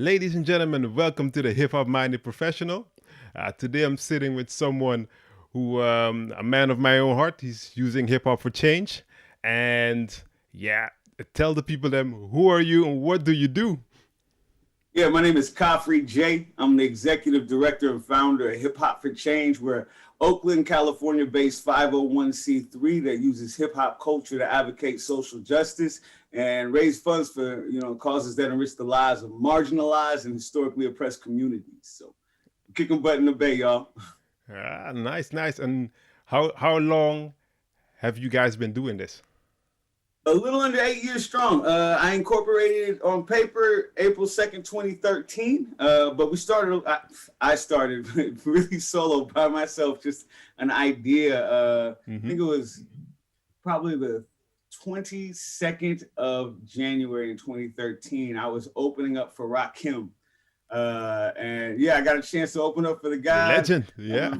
Ladies and gentlemen, welcome to the HipHop Minded Professional. Today I'm sitting with someone who, a man of my own heart. He's using hip hop for change. And yeah, tell the people them who are you and what do you do? Yeah, my name is Khafre Jay. I'm the executive director and founder of Hip Hop for Change. We're Oakland, California-based 501c3 that uses hip hop culture to advocate social justice and raise funds for causes that enrich the lives of marginalized and historically oppressed communities. So, kicking butt in the bay, y'all. Nice, nice. And how long have you guys been doing this? A little under 8 years strong. I incorporated on paper April 2nd, 2013. But I started really solo by myself, just an idea. I think it was probably the 22nd of January in 2013. I was opening up for Rakim. And yeah, I got a chance to open up for the The guy. legend, yeah.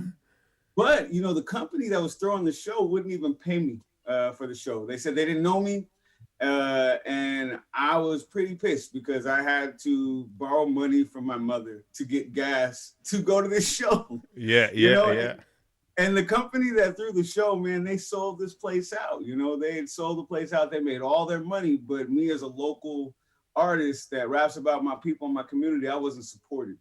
But the company that was throwing the show wouldn't even pay me for the show. They said they didn't know me. And I was pretty pissed because I had to borrow money from my mother to get gas to go to this show. Yeah, you yeah, know, yeah. and the company that threw the show, man, they sold this place out. They had sold the place out. They made all their money, but me as a local artist that raps about my people and my community, I wasn't supported.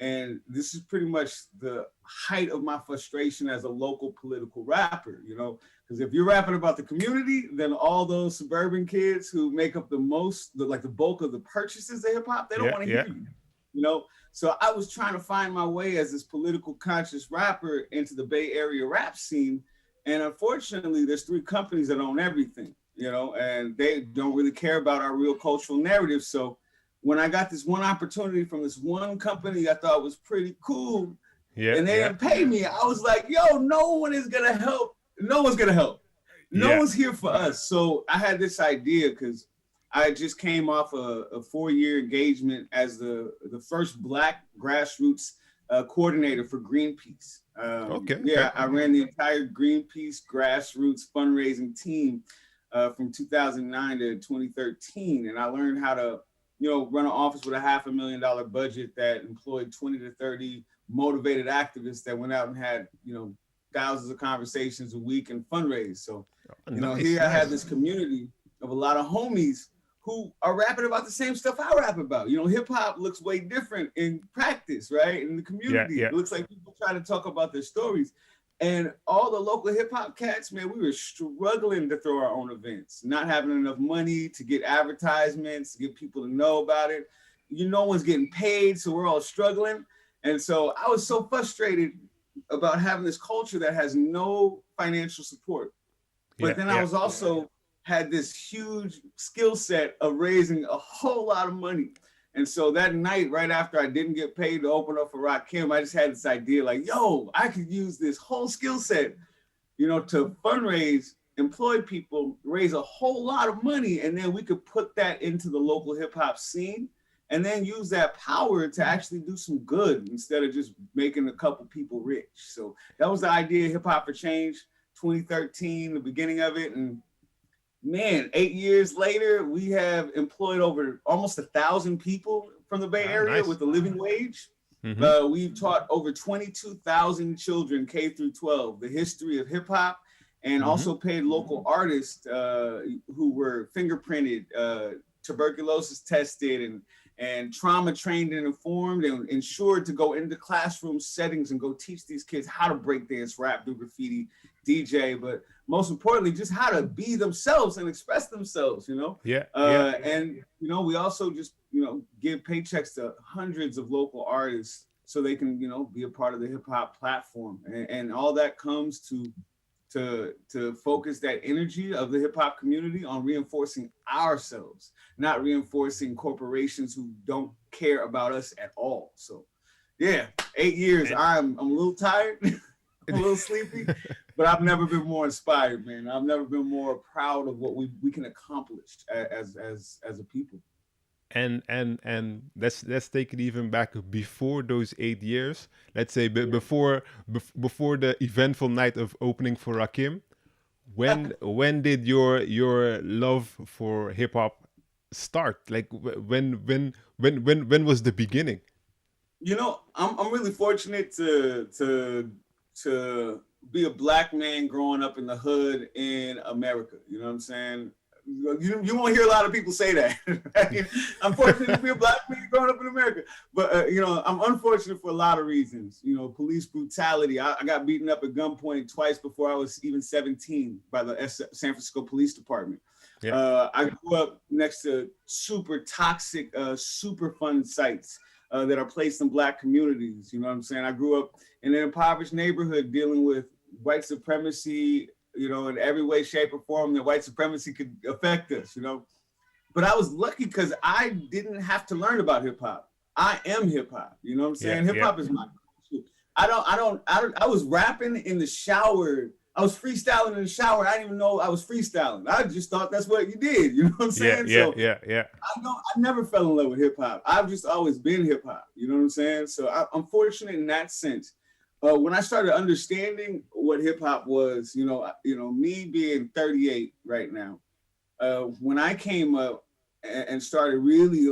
And this is pretty much the height of my frustration as a local political rapper, because if you're rapping about the community, then all those suburban kids who make up the bulk of the purchases of hip hop, they don't want to hear you. So I was trying to find my way as this political conscious rapper into the Bay Area rap scene. And unfortunately, there's three companies that own everything, and they don't really care about our real cultural narrative. So when I got this one opportunity from this one company I thought was pretty cool, and they didn't pay me, I was like, yo, no one is gonna help. No one's gonna help. No one's here for us. So I had this idea because I just came off a 4-year engagement as the first Black grassroots coordinator for Greenpeace. I ran the entire Greenpeace grassroots fundraising team from 2009 to 2013, and I learned how to run an office with a $500,000 budget that employed 20 to 30 motivated activists that went out and had, thousands of conversations a week and fundraise. So, I had this community of a lot of homies who are rapping about the same stuff I rap about. Hip hop looks way different in practice, right? In the community, it looks like people try to talk about their stories. And all the local hip hop cats, man, we were struggling to throw our own events, not having enough money to get advertisements, to get people to know about it. No one's getting paid, so we're all struggling. And so I was so frustrated about having this culture that has no financial support. But then I was also had this huge skill set of raising a whole lot of money. And so that night, right after I didn't get paid to open up for Rakim, I just had this idea like, yo, I could use this whole skill set, to fundraise, employ people, raise a whole lot of money, and then we could put that into the local hip hop scene and then use that power to actually do some good instead of just making a couple people rich. So that was the idea of Hip Hop for Change, 2013, the beginning of it. And man, 8 years later, we have employed over almost 1,000 people from the Bay Area with a living wage. We've taught over 22,000 children K through 12 the history of hip hop, and also paid local artists who were fingerprinted, tuberculosis tested, and trauma trained and informed and insured to go into classroom settings and go teach these kids how to break dance, rap, do graffiti, DJ, but most importantly, just how to be themselves and express themselves, And, we also just, give paychecks to hundreds of local artists so they can, be a part of the hip hop platform. And all that comes to focus that energy of the hip hop community on reinforcing ourselves, not reinforcing corporations who don't care about us at all. So yeah, 8 years, I'm a little tired, I'm a little sleepy, but I've never been more inspired, man. I've never been more proud of what we can accomplish as a people. And let's take it even back before those 8 years. Let's say before the eventful night of opening for Rakim. When did your love for hip hop start? Like when was the beginning? You know, I'm really fortunate to be a black man growing up in the hood in America. You know what I'm saying? You won't hear a lot of people say that. Right? I'm fortunate to be a black man growing up in America, but you know, I'm unfortunate for a lot of reasons. You know, police brutality. I got beaten up at gunpoint twice before I was even 17 by the San Francisco Police Department. Yeah. I grew up next to super toxic, super fun sites that are placed in black communities. You know what I'm saying? I grew up in an impoverished neighborhood dealing with white supremacy, you know, in every way, shape, or form that white supremacy could affect us, you know. But I was lucky because I didn't have to learn about hip hop. I am hip hop. You know what I'm saying? Hip hop is my culture. I was rapping in the shower. I was freestyling in the shower. I didn't even know I was freestyling. I just thought that's what you did. You know what I'm saying? Yeah. I never fell in love with hip hop. I've just always been hip hop. You know what I'm saying? So I'm fortunate in that sense. When I started understanding what hip hop was, you know, me being 38 right now, when I came up and started really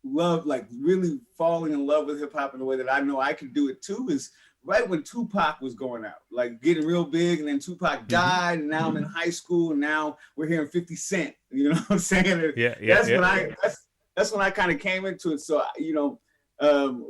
really falling in love with hip hop in the way that I know I could do it too, is right when Tupac was going out, like getting real big, and then Tupac died, and now I'm in high school, and now we're hearing 50 Cent. You know what I'm saying? That's when I kind of came into it. So you know,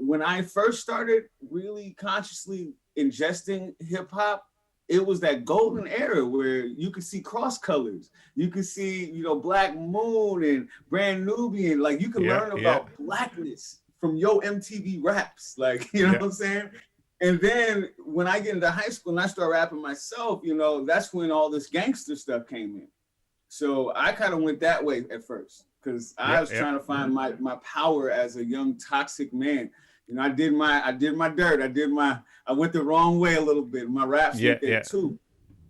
when I first started really consciously ingesting hip hop, it was that golden era where you could see Cross Colors, you could see, you know, Black Moon and Brand Nubian, like you can learn about blackness from Yo MTV Raps, like, you know what I'm saying? And then when I get into high school and I start rapping myself, you know, that's when all this gangster stuff came in. So I kind of went that way at first because I was trying to find my power as a young toxic man. You know, I did my dirt. I went the wrong way a little bit. My raps went there too.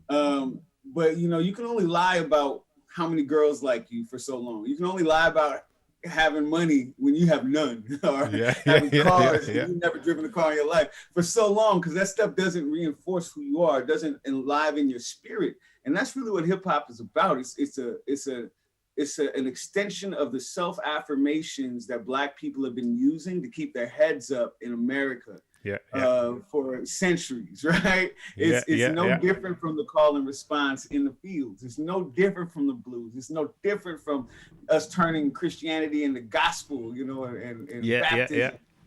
But you know, you can only lie about how many girls like you for so long. You can only lie about having money when you have none, or having cars and you've never driven a car in your life for so long, because that stuff doesn't reinforce who you are. It doesn't enliven your spirit. And that's really what hip hop is about. It's an extension of the self-affirmations that Black people have been using to keep their heads up in America for centuries, right? It's no different from the call and response in the fields. It's no different from the blues. It's no different from us turning Christianity into gospel, you know, and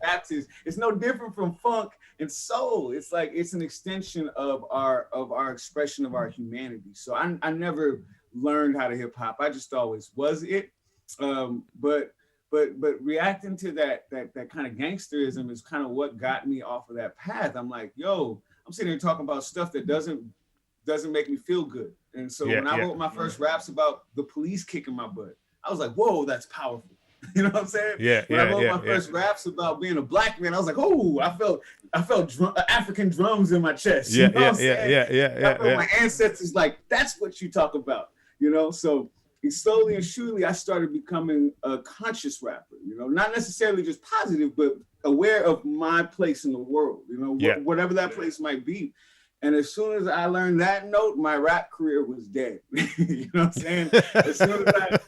Baptist. It's no different from funk and soul. It's like it's an extension of our expression of our humanity. So I never learned how to hip hop. I just always was it. But reacting to that kind of gangsterism is kind of what got me off of that path. I'm like, yo, I'm sitting here talking about stuff that doesn't make me feel good. And so when I wrote my first raps about the police kicking my butt, I was like, whoa, that's powerful. You know what I'm saying? When I wrote my first raps about being a Black man, I was like, oh, I felt African drums in my chest. You know what I'm saying? I felt my ancestors like, that's what you talk about. You know, so slowly and surely I started becoming a conscious rapper, you know, not necessarily just positive, but aware of my place in the world, you know, whatever that place might be. And as soon as I learned that note, my rap career was dead. You know what I'm saying? As soon as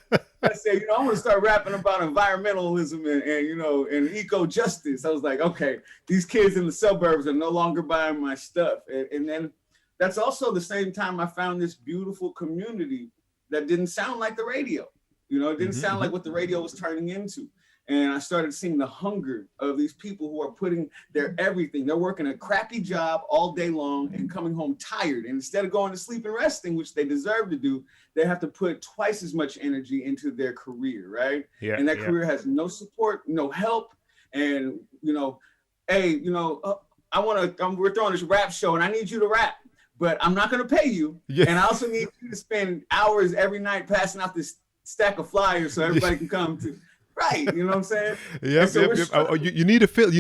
I said, you know, I want to start rapping about environmentalism and you know, and eco-justice, I was like, okay, these kids in the suburbs are no longer buying my stuff. And then that's also the same time I found this beautiful community that didn't sound like the radio. You know, it didn't sound like what the radio was turning into. And I started seeing the hunger of these people who are putting their everything. They're working a crappy job all day long and coming home tired. And instead of going to sleep and resting, which they deserve to do, they have to put twice as much energy into their career, right? And that career has no support, no help. And, you know, hey, you know, we're throwing this rap show and I need you to rap, but I'm not going to pay you. And I also need you to spend hours every night passing out this stack of flyers so everybody can come to. Right, you know what I'm saying? You need to fill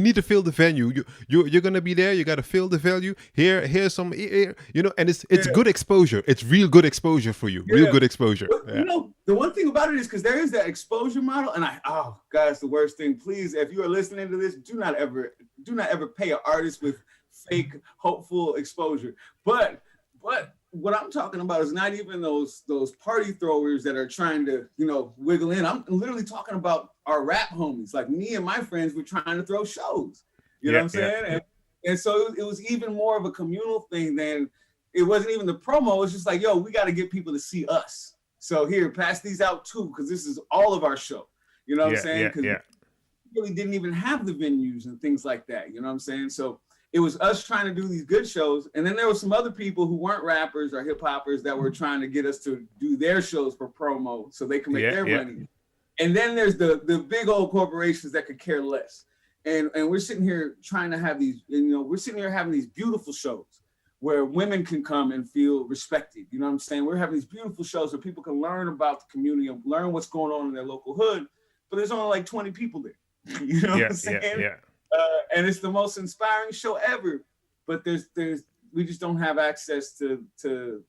the venue. You're gonna be there. You got to fill the venue. Here's some, you know, and it's good exposure. It's real good exposure for you. Real good exposure. You know, the one thing about it is because there is that exposure model, and God, it's the worst thing. Please, if you are listening to this, do not ever pay an artist with fake hopeful exposure. But what I'm talking about is not even those party throwers that are trying to, wiggle in. I'm literally talking about our rap homies. Like me and my friends were trying to throw shows. You know Yeah, what I'm yeah, saying? And so it was even more of a communal thing than it wasn't even the promo. It's just like, yo, we got to get people to see us. So here, pass these out too, because this is all of our show. You know what I'm yeah, saying? yeah, Because yeah, really didn't even have the venues and things like that. You know what I'm saying? So it was us trying to do these good shows. And then there were some other people who weren't rappers or hip hoppers that were trying to get us to do their shows for promo so they can make yeah, their yeah, money. And then there's the big old corporations that could care less. And we're sitting here trying to have these, we're sitting here having these beautiful shows where women can come and feel respected. You know what I'm saying? We're having these beautiful shows where people can learn about the community and learn what's going on in their local hood. But there's only like 20 people there. You know what yeah, I'm yeah, saying? yeah. And it's the most inspiring show ever. But we just don't have access to the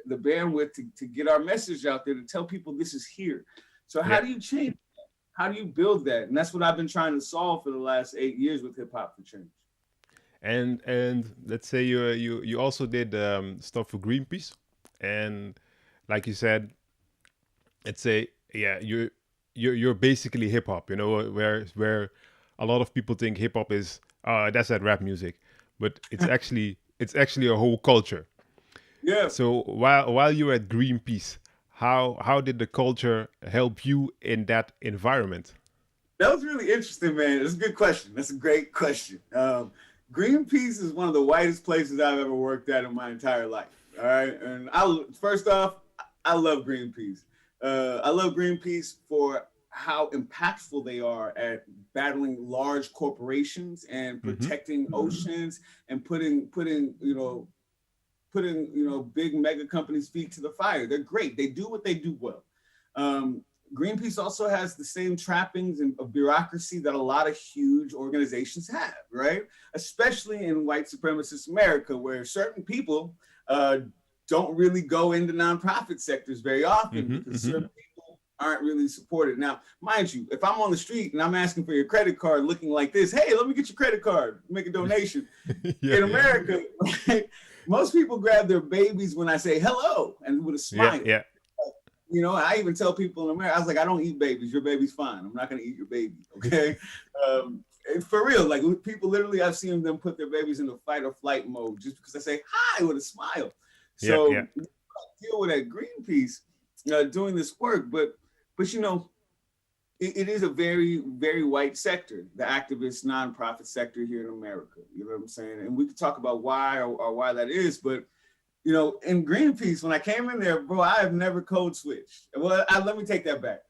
bandwidth to get our message out there to tell people this is here. So how Yeah. do you change that? How do you build that? And that's what I've been trying to solve for the last 8 years with Hip Hop for Change. And let's say you also did stuff for Greenpeace, and like you said, let's say yeah you're basically hip hop, where a lot of people think hip hop is that's that rap music, but it's actually a whole culture. Yeah. So while you were at Greenpeace, how did the culture help you in that environment? That was really interesting, man. That's a good question. That's a great question. Greenpeace is one of the whitest places I've ever worked at in my entire life. All right. And first off, I love Greenpeace. I love Greenpeace for how impactful they are at battling large corporations and protecting oceans and putting big mega companies' feet to the fire. They're great. They do what they do well. Greenpeace also has the same trappings of bureaucracy that a lot of huge organizations have, right? Especially in white supremacist America, where certain people don't really go into nonprofit sectors very often because certain people aren't really supported. Now, mind you, if I'm on the street and I'm asking for your credit card looking like this, hey, let me get your credit card, make a donation. In America, right, most people grab their babies when I say hello and with a smile. Yeah, I even tell people in America, I was like, I don't eat babies. Your baby's fine. I'm not going to eat your baby. Okay. For real, like people literally, I've seen them put their babies into fight or flight mode just because I say hi with a smile. So yeah. I deal with that Greenpeace doing this work, but it is a very, very white sector, the activist nonprofit sector here in America. You know what I'm saying? And we could talk about why or why that is, but in Greenpeace, when I came in there, bro, I have never code switched. Well, let me take that back.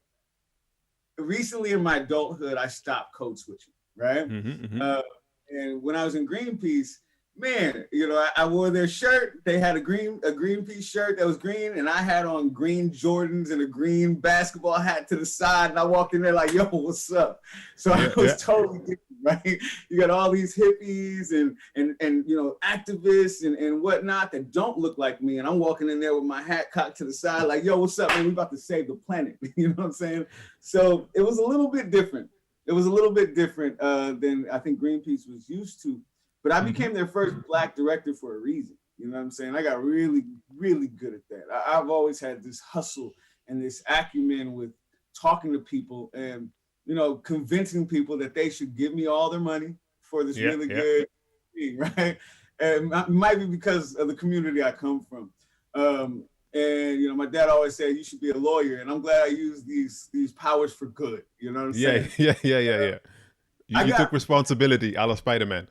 Recently in my adulthood, I stopped code switching, right? And when I was in Greenpeace, man, I wore their shirt. They had a Greenpeace shirt that was green, and I had on green Jordans and a green basketball hat to the side. And I walked in there like, yo, what's up? So I was totally different, right? You got all these hippies and activists and whatnot that don't look like me. And I'm walking in there with my hat cocked to the side, like, yo, what's up, man? We about to save the planet. You know what I'm saying? So it was a little bit different. It was a little bit different than I think Greenpeace was used to. But I became their first Black director for a reason. You know what I'm saying? I got really, really good at that. I've always had this hustle and this acumen with talking to people and, convincing people that they should give me all their money for this really good thing, right? And it might be because of the community I come from. And my dad always said you should be a lawyer, and I'm glad I use these powers for good. You know what I'm saying? Yeah. You took responsibility, a la Spider-Man.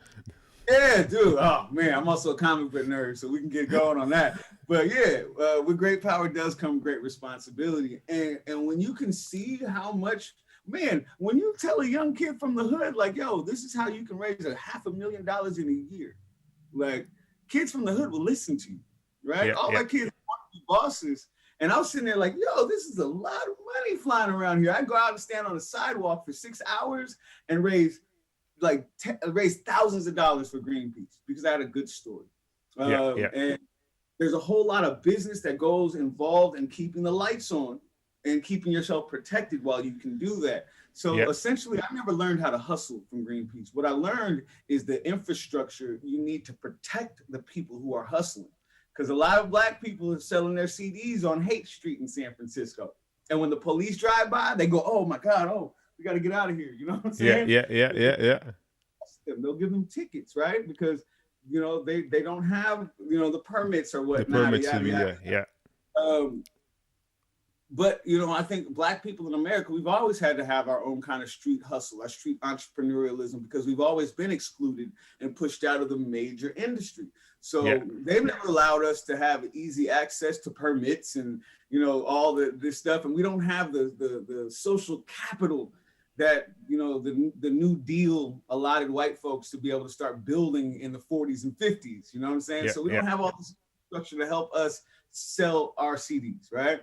Yeah, dude. Oh man, I'm also a comic book nerd, so we can get going on that. But yeah, with great power does come great responsibility. And when you can see how much, man, when you tell a young kid from the hood, like, yo, this is how you can raise $500,000 in a year, like kids from the hood will listen to you, right? All my kids want to be bosses. And I was sitting there like, yo, this is a lot of money flying around here. I go out and stand on the sidewalk for 6 hours and raise thousands of dollars for Greenpeace because I had a good story. And there's a whole lot of business that goes involved in keeping the lights on and keeping yourself protected while you can do that. So essentially, I never learned how to hustle from Greenpeace. What I learned is the infrastructure you need to protect the people who are hustling. because a lot of black people are selling their CDs on Haight Street in San Francisco. And when the police drive by, they go, "Oh my God, oh, we got to get out of here." You know what I'm Yeah, saying? yeah, yeah, yeah, yeah. They'll give them tickets, right? Because they don't have the permits or The whatnot. permits to Yada be, yada. yeah, yeah, Um, but I think black people in America, we've always had to have our own kind of street hustle, our street entrepreneurialism, because we've always been excluded and pushed out of the major industry. yeah, So they've never allowed us to have easy access to permits and all this stuff, and we don't have the social capital that the New Deal allotted white folks to be able to start building in the 40s and 50s. You know what I'm saying? yeah, So we yeah. don't have all this structure to help us sell our CDs, right?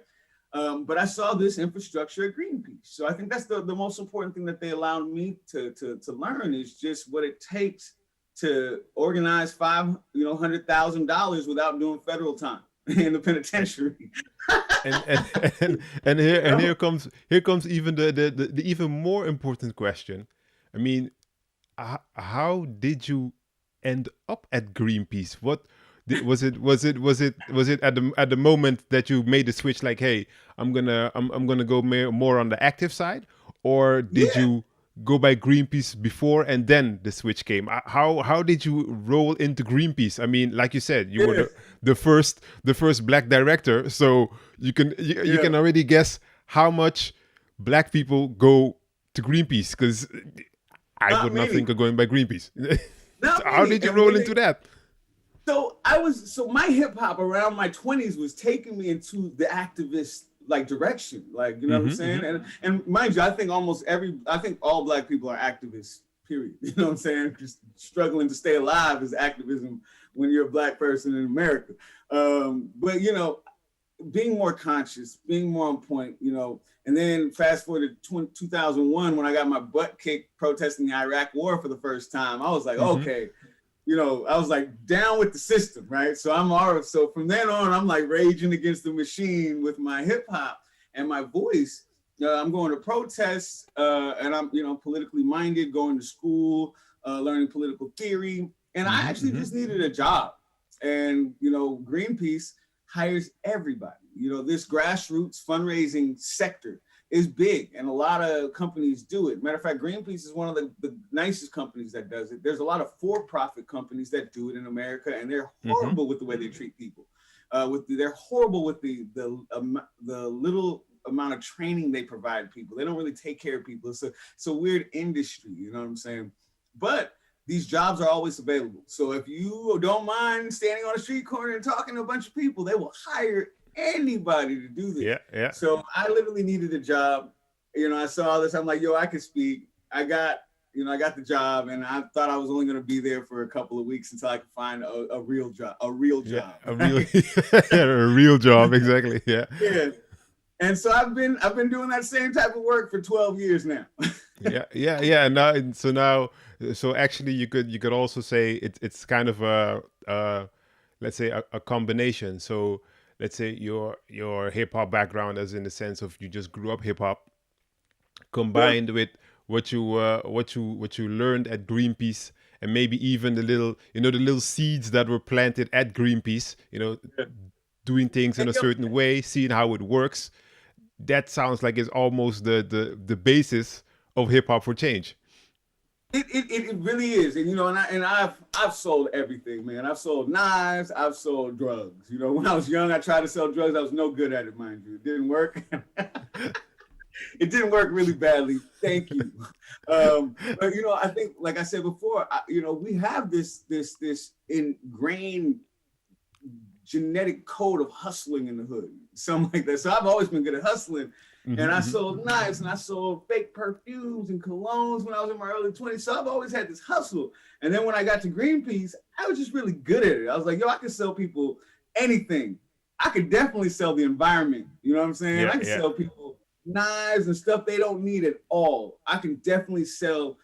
But I saw this infrastructure at Greenpeace. So I think that's the most important thing that they allowed me to learn is just what it takes to organize $500,000 without doing federal time in the penitentiary. And here comes even the even more important question. I mean, how did you end up at Greenpeace? What was it at the moment that you made the switch? Like, hey, I'm gonna go more on the active side, or did Yeah. you go by Greenpeace before and then the switch came? How did you roll into Greenpeace? I mean, like you said, you were Yeah. the first black director, so you Yeah. can already guess how much black people go to Greenpeace, because I Not would not think many. of going by Greenpeace. So Not how many. did you And roll into that? so my hip hop around my 20s was taking me into the activist like direction, like what I'm saying. And mind you, I think all black people are activists. Period. You know what I'm saying? Just struggling to stay alive is activism when you're a black person in America. But being more conscious, being more on point, and then fast forward to 2001 when I got my butt kicked protesting the Iraq war for the first time. I was like, okay, I was like down with the system, right? So from then on, I'm like raging against the machine with my hip hop and my voice. I'm going to protests, and I'm politically minded, going to school, learning political theory, and I actually just needed a job. And Greenpeace hires everybody. This grassroots fundraising sector is big, and a lot of companies do it. Matter of fact, Greenpeace is one of the nicest companies that does it. There's a lot of for-profit companies that do it in America, and they're horrible with the way they treat people. They're horrible with the little amount of training they provide people. They don't really take care of people. It's a weird industry, you know what I'm saying? But these jobs are always available. So if you don't mind standing on a street corner and talking to a bunch of people, they will hire anybody to do this. Yeah, yeah. So I literally needed a job. I saw this. I'm like, yo, I can speak. I got the job, and I thought I was only going to be there for a couple of weeks until I could find a real job. A real job. Yeah, a real job, exactly. Yeah. Yeah. And so I've been doing that same type of work for 12 years now. Yeah. So actually, you could also say it's kind of a let's say a combination. So let's say your hip hop background, as in the sense of you just grew up hip hop, combined with what you learned at Greenpeace, and maybe even the little seeds that were planted at Greenpeace. Doing things in a certain way, seeing how it works. That sounds like it's almost the basis of hip hop for change. It really is, and I've sold everything, man. I've sold knives, I've sold drugs. When I was young, I tried to sell drugs. I was no good at it, mind you. It didn't work. It didn't work really badly. Thank you. But I think, like I said before, we have this ingrained genetic code of hustling in the hood, something like that. So I've always been good at hustling. And I sold knives and I sold fake perfumes and colognes when I was in my early 20s. So I've always had this hustle. And then when I got to Greenpeace, I was just really good at it. I was like, yo, I can sell people anything. I could definitely sell the environment. You know what I'm saying? Yeah, I can sell people knives and stuff they don't need at all. I can definitely sell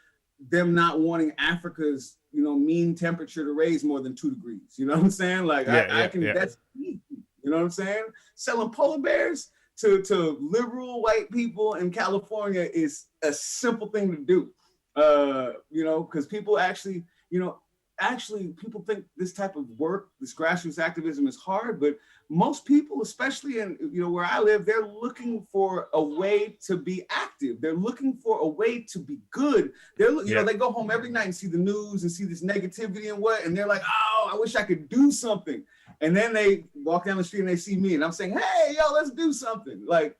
them not wanting Africa's, mean temperature to raise more than 2 degrees. You know what I'm saying? Like I can, that's easy. You know what I'm saying? Selling polar bears to liberal white people in California is a simple thing to do. Because people actually, actually, people think this type of work, this grassroots activism is hard, but most people, especially in, where I live, they're looking for a way to be active. They're looking for a way to be good. They go home every night and see the news and see this negativity and they're like, oh, I wish I could do something. And then they walk down the street and they see me and I'm saying, hey, yo, let's do something. Like,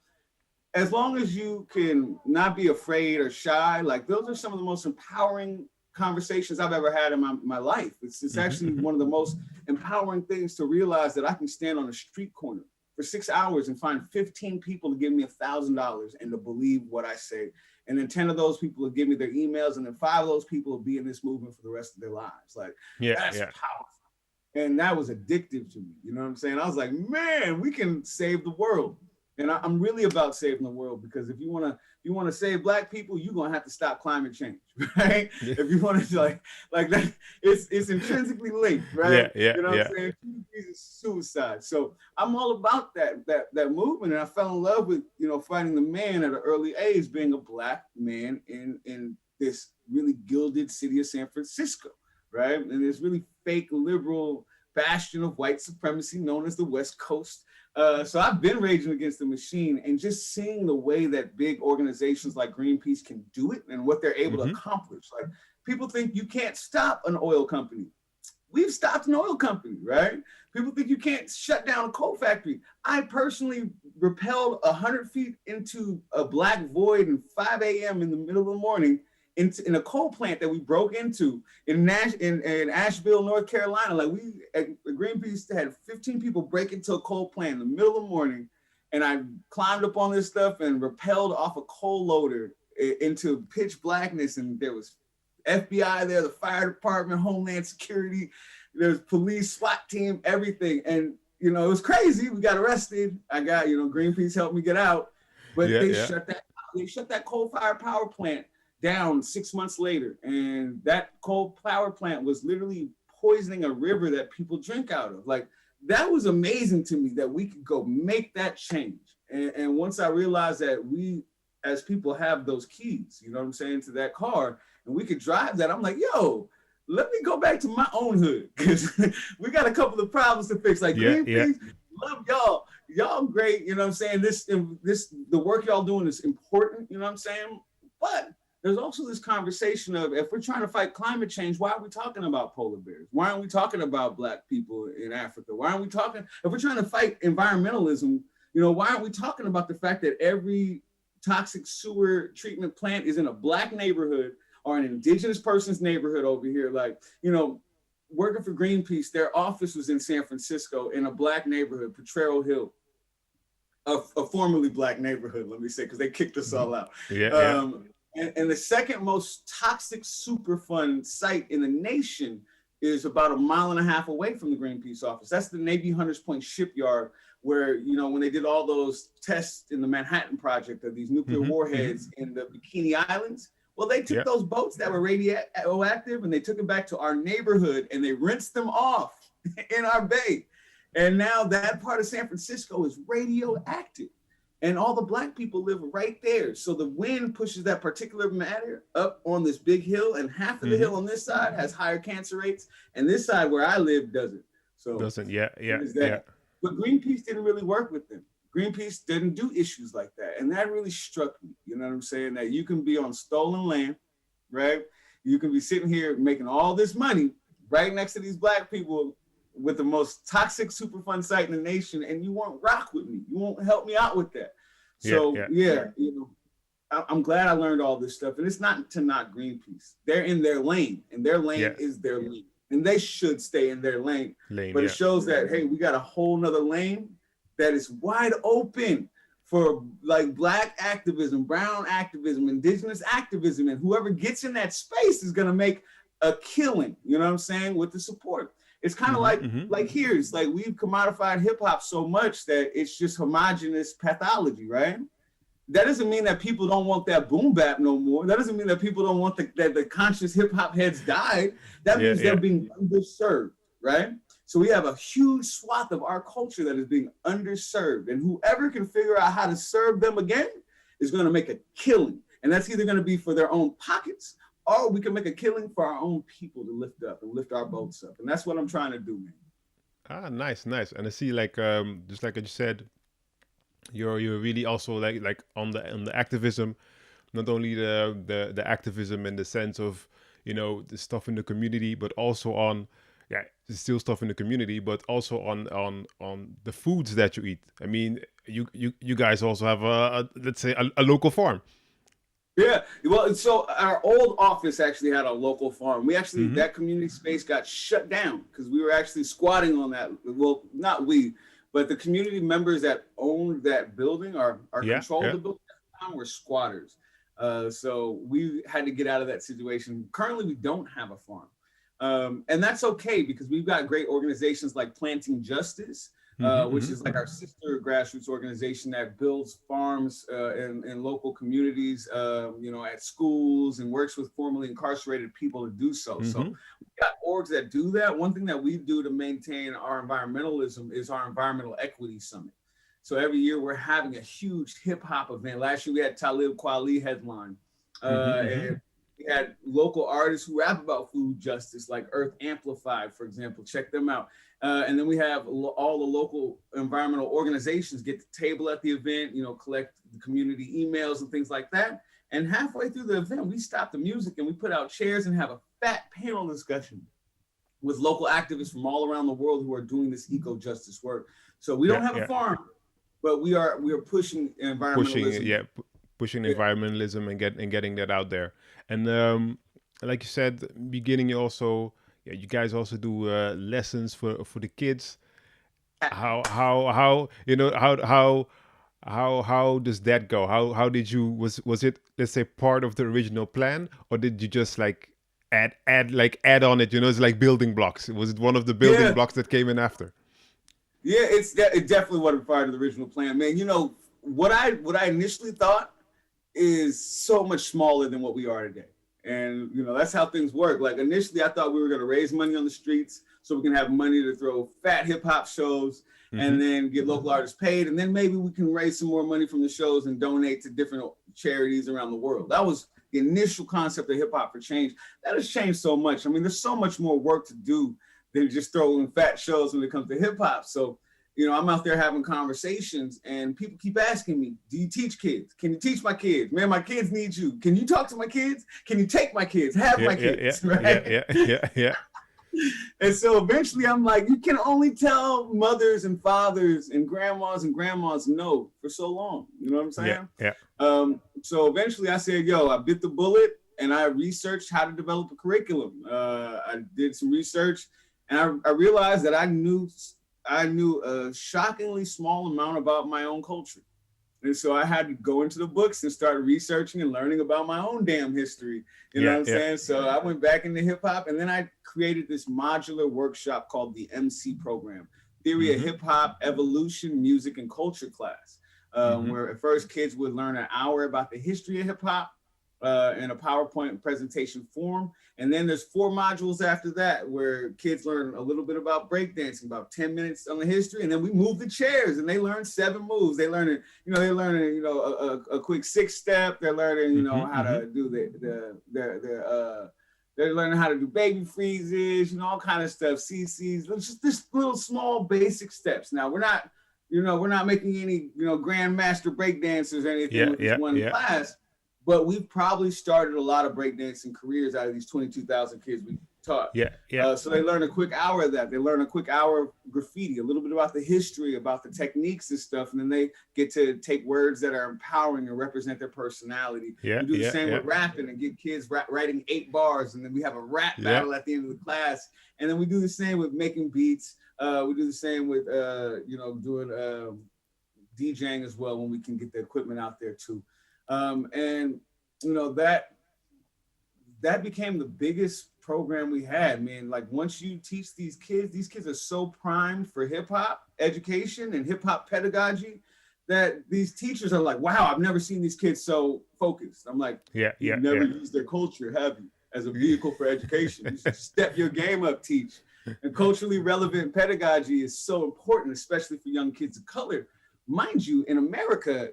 as long as you can not be afraid or shy, like those are some of the most empowering conversations I've ever had in my life. It's actually one of the most empowering things to realize that I can stand on a street corner for 6 hours and find 15 people to give me $1,000 and to believe what I say. And then 10 of those people will give me their emails, and then 5 of those people will be in this movement for the rest of their lives. Like, that's powerful. And that was addictive to me. You know what I'm saying? I was like, man, we can save the world. And I'm really about saving the world, because if you want to save Black people, you're gonna have to stop climate change, right? If you want to like that, it's intrinsically linked, right? You know what I'm saying? 2 degrees of suicide. So I'm all about that movement, and I fell in love with fighting the man at an early age, being a Black man in this really gilded city of San Francisco, right? And this really fake liberal bastion of white supremacy known as the West Coast. So I've been raging against the machine, and just seeing the way that big organizations like Greenpeace can do it and what they're able to accomplish. Like, people think you can't stop an oil company. We've stopped an oil company, right? People think you can't shut down a coal factory. I personally rappelled 100 feet into a black void at 5 a.m. in the middle of the morning in a coal plant that we broke into in Asheville, North Carolina. Like, we at Greenpeace had 15 people break into a coal plant in the middle of the morning, and I climbed up on this stuff and rappelled off a coal loader into pitch blackness, and there was FBI there, the fire department, Homeland Security, there's police, SWAT team, everything. And it was crazy. We got arrested. I got Greenpeace helped me get out, but they shut that coal-fired power plant down 6 months later, and that coal power plant was literally poisoning a river that people drink out of. Like, that was amazing to me that we could go make that change. And once I realized that we as people have those keys, you know what I'm saying, to that car, and we could drive that, I'm like, yo, let me go back to my own hood, because we got a couple of problems to fix. Like, Greenpeace, love y'all. Y'all great, you know what I'm saying? The work y'all doing is important, you know what I'm saying? But there's also this conversation of, if we're trying to fight climate change, why are we talking about polar bears? Why aren't we talking about Black people in Africa? Why aren't we talking, if we're trying to fight environmentalism, why aren't we talking about the fact that every toxic sewer treatment plant is in a Black neighborhood or an indigenous person's neighborhood over here? Like, working for Greenpeace, their office was in San Francisco in a Black neighborhood, Potrero Hill, a formerly Black neighborhood, let me say, because they kicked us all out. And the second most toxic Superfund site in the nation is about 1.5 miles away from the Greenpeace office. That's the Navy Hunters Point shipyard, where, when they did all those tests in the Manhattan Project of these nuclear warheads in the Bikini Islands. Well, they took those boats that were radioactive and they took them back to our neighborhood and they rinsed them off in our bay. And now that part of San Francisco is radioactive. And all the Black people live right there. So the wind pushes that particular matter up on this big hill, and half of the hill on this side has higher cancer rates, and this side where I live doesn't. So But Greenpeace didn't really work with them. Greenpeace didn't do issues like that. And that really struck me. You know what I'm saying? That you can be on stolen land, right? You can be sitting here making all this money right next to these Black people with the most toxic Superfund site in the nation, and you won't rock with me. You won't help me out with that. So I'm glad I learned all this stuff. And it's not to knock Greenpeace. They're in their lane, and their lane is their lane. And they should stay in their lane. But it shows that, hey, we got a whole nother lane that is wide open for like Black activism, brown activism, indigenous activism, and whoever gets in that space is gonna make a killing, you know what I'm saying, with the support. It's kind of like here's like, we've commodified hip hop so much that it's just homogenous pathology, right? That doesn't mean that people don't want that boom bap no more. That doesn't mean that people don't want that the conscious hip hop heads died. That means they're being underserved, right? So we have a huge swath of our culture that is being underserved, and whoever can figure out how to serve them again is going to make a killing. And that's either going to be for their own pockets, or we can make a killing for our own people to lift up and lift our boats up. And that's what I'm trying to do, man. Ah, nice, nice. And I see, like, just like I just said, you're really also like on the activism, not only the activism in the sense of, you know, the stuff in the community, but also on, yeah, still stuff in the community, but also on the foods that you eat. I mean, you guys also have a let's say a local farm. Yeah, well, so our old office actually had a local farm. We actually, Mm-hmm. that community space got shut down because we were actually squatting on that. Well, not we, but the community members that owned that building or Yeah, controlled yeah. the building at the time were squatters. So we had to get out of that situation. Currently, we don't have a farm. And that's okay because we've got great organizations like Planting Justice, Mm-hmm, which mm-hmm. is like our sister grassroots organization that builds farms in local communities, you know, at schools, and works with formerly incarcerated people to do so. So Mm-hmm. we've got orgs that do that. One thing that we do to maintain our environmentalism is our Environmental Equity Summit. So every year we're having a huge hip hop event. Last year we had Talib Kweli headline. Mm-hmm. Mm-hmm. And we had local artists who rap about food justice, like Earth Amplified, for example. Check them out. And then we have all the local environmental organizations get the table at the event, you know, collect the community emails and things like that. And halfway through the event, we stop the music and we put out chairs and have a fat panel discussion with local activists from all around the world who are doing this eco-justice work. So we Yeah, don't have a yeah. farm, but we are pushing Pushing, environmentalism. yeah, pushing Yeah. environmentalism and getting that out there. And like you said, beginning you also, yeah, you guys also do lessons for the kids. How you know how does that go? How did you was it, let's say, part of the original plan, or did you just like add on it? You know, it's like building blocks. Was it one of the building Yeah, blocks that came in after? yeah, it definitely wasn't part of the original plan, man. You know, what I initially thought is so much smaller than what we are today. And you know, that's how things work. Like initially I thought we were gonna raise money on the streets so we can have money to throw fat hip hop shows Mm-hmm. and then get local artists paid. And then maybe we can raise some more money from the shows and donate to different charities around the world. That was the initial concept of Hip Hop for Change. That has changed so much. I mean, there's so much more work to do than just throwing fat shows when it comes to hip hop. So you know, I'm out there having conversations and people keep asking me, do you teach kids? Can you teach my kids? Man, my kids need you. Can you talk to my kids? Can you take my kids? Have Yeah, my yeah, yeah, kids, right? yeah. And so eventually I'm like, you can only tell mothers and fathers and grandmas no for so long. You know what I'm saying? Yeah, yeah. So eventually I said, yo, I bit the bullet and I researched how to develop a curriculum. I did some research and I realized that I knew a shockingly small amount about my own culture. And so I had to go into the books and start researching and learning about my own damn history. You know Yeah, what I'm yeah. saying? So I went back into hip hop and then I created this modular workshop called the MC program, Theory of Mm-hmm. Hip Hop, Evolution, Music, and Culture class, Mm-hmm. where at first kids would learn an hour about the history of hip hop in a PowerPoint presentation form. And then there's 4 modules after that where kids learn a little bit about breakdancing, about 10 minutes on the history. And then we move the chairs and they learn 7 moves. They learn it, you know, a quick 6-step. They're learning, you know, Mm-hmm. how Mm-hmm. to do they're learning how to do baby freezes, you know, all kind of stuff, CCs, just little small basic steps. Now we're not making any, you know, grandmaster breakdancers or anything Yeah, with this yeah, one yeah. class. But we've probably started a lot of breakdancing careers out of these 22,000 kids we taught. Yeah, yeah. So they learn a quick hour of that. They learn a quick hour of graffiti, a little bit about the history, about the techniques and stuff. And then they get to take words that are empowering and represent their personality. Yeah, We do the yeah, same yeah. with rapping and get kids writing 8 bars. And then we have a rap Yeah. battle at the end of the class. And then we do the same with making beats. We do the same with, you know, doing DJing as well when we can get the equipment out there too. And you know that became the biggest program we had, man. Like once you teach these kids are so primed for hip hop education and hip hop pedagogy that these teachers are like, wow, I've never seen these kids so focused. I'm like, Yeah, yeah, you've never yeah. used their culture, have you, as a vehicle for education? You should step your game up, teach. And culturally relevant pedagogy is so important, especially for young kids of color. Mind you, in America,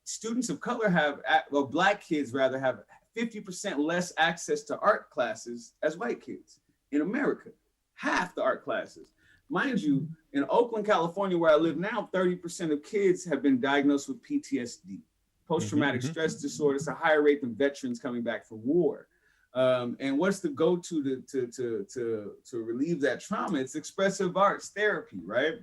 students of color have, well, Black kids rather have 50% less access to art classes as white kids in America. Half the art classes. Mind you, in Oakland, California, where I live now, 30% of kids have been diagnosed with PTSD, post-traumatic stress disorder. It's a higher rate than veterans coming back from war. And what's the go-to to relieve that trauma? It's expressive arts therapy, right?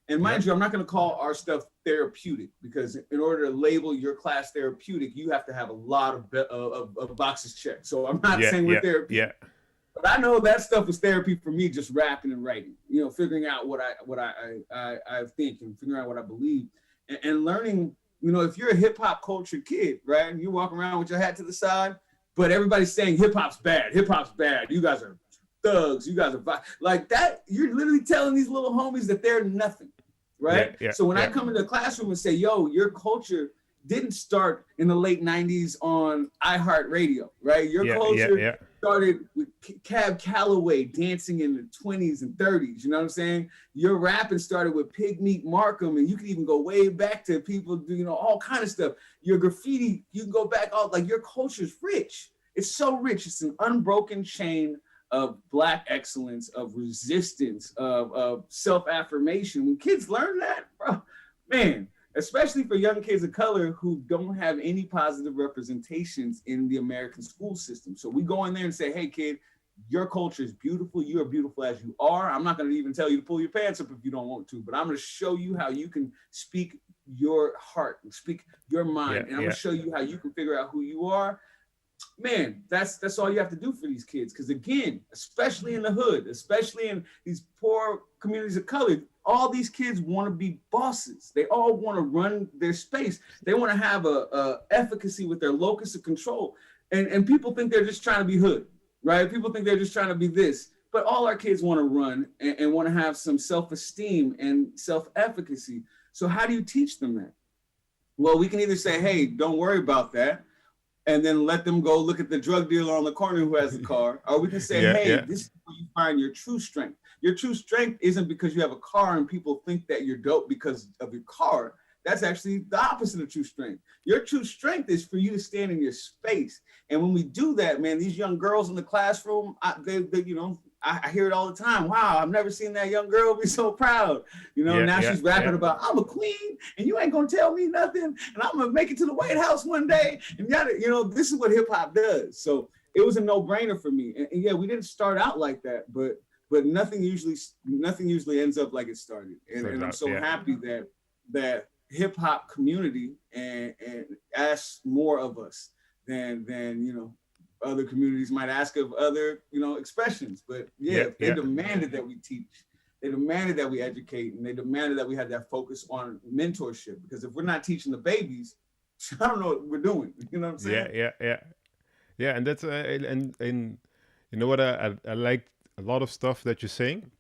And mind you, I'm not going to call our stuff therapeutic, because in order to label your class therapeutic, you have to have a lot of boxes checked. So I'm not saying we're therapy. But I know that stuff was therapy for me, just rapping and writing, you know, figuring out what I think and figuring out what I believe, and learning, you know, if you're a hip hop cultured kid, right, and you walk around with your hat to the side, but everybody's saying hip hop's bad, you guys are thugs, you guys are like that, you're literally telling these little homies that they're nothing, right? So when I come into the classroom and say, yo, your culture didn't start in the late 90s on iHeartRadio, right? Your culture started with Cab Calloway dancing in the 20s and 30s, you know what I'm saying? Your rapping started with Pig Meat Markham, and you can even go way back to people, you know, all kind of stuff. Your graffiti, you can go back, all like your culture's rich. It's so rich. It's an unbroken chain of Black excellence, of resistance, of self-affirmation. When kids learn that, bro, man, especially for young kids of color who don't have any positive representations in the American school system. So we go in there and say, hey, kid, your culture is beautiful. You are beautiful as you are. I'm not going to even tell you to pull your pants up if you don't want to, but I'm going to show you how you can speak your heart and speak your mind. And I'm going to show you how you can figure out who you are. Man, that's all you have to do for these kids. Because again, especially in the hood, especially in these poor communities of color, all these kids want to be bosses. They all want to run their space. They want to have a efficacy with their locus of control. And people think they're just trying to be hood, right? People think they're just trying to be this. But all our kids want to run and want to have some self-esteem and self-efficacy. So how do you teach them that? Well, we can either say, hey, don't worry about that, and then let them go look at the drug dealer on the corner who has a car. Or we can say, this is where you find your true strength. Your true strength isn't because you have a car and people think that you're dope because of your car. That's actually the opposite of true strength. Your true strength is for you to stand in your space. And when we do that, man, these young girls in the classroom, I hear it all the time. Wow, I've never seen that young girl be so proud. You know, now she's rapping about, I'm a queen and you ain't gonna tell me nothing. And I'm gonna make it to the White House one day. And this is what hip hop does. So it was a no brainer for me. And yeah, we didn't start out like that, but nothing usually ends up like it started. And I'm so happy that hip hop community and asks more of us than other communities might ask of other, expressions. But they demanded that we teach. They demanded that we educate, and they demanded that we had that focus on mentorship. Because if we're not teaching the babies, I don't know what we're doing. You know what I'm saying? Yeah. And that's and you know what I like a lot of stuff that you're saying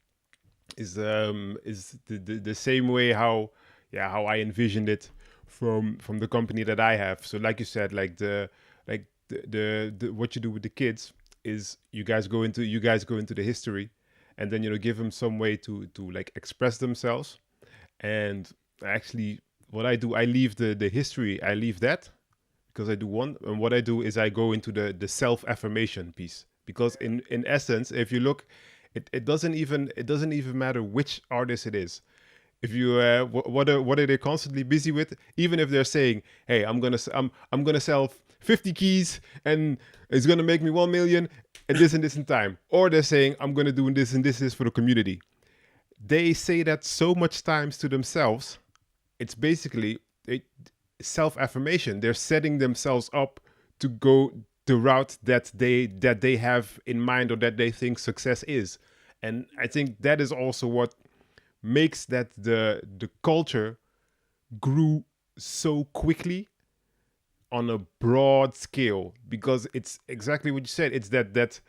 is the same way how I envisioned it from the company that I have. So like you said, like the what you do with the kids is you guys go into the history, and then give them some way to like express themselves. And actually what I do, I leave the history, I leave that, because I do one, and what I do is I go into the self-affirmation piece, because in essence, if you look, it doesn't even matter which artist it is. If you what are they constantly busy with? Even if they're saying, hey, I'm gonna sell 50 keys and it's gonna make me 1 million and this in time, or they're saying I'm gonna do this and this for the community. They say that so much times to themselves. It's basically self-affirmation. They're setting themselves up to go the route that they have in mind, or that they think success is. And I think that is also what makes that the culture grew so quickly on a broad scale, because it's exactly what you said. It's that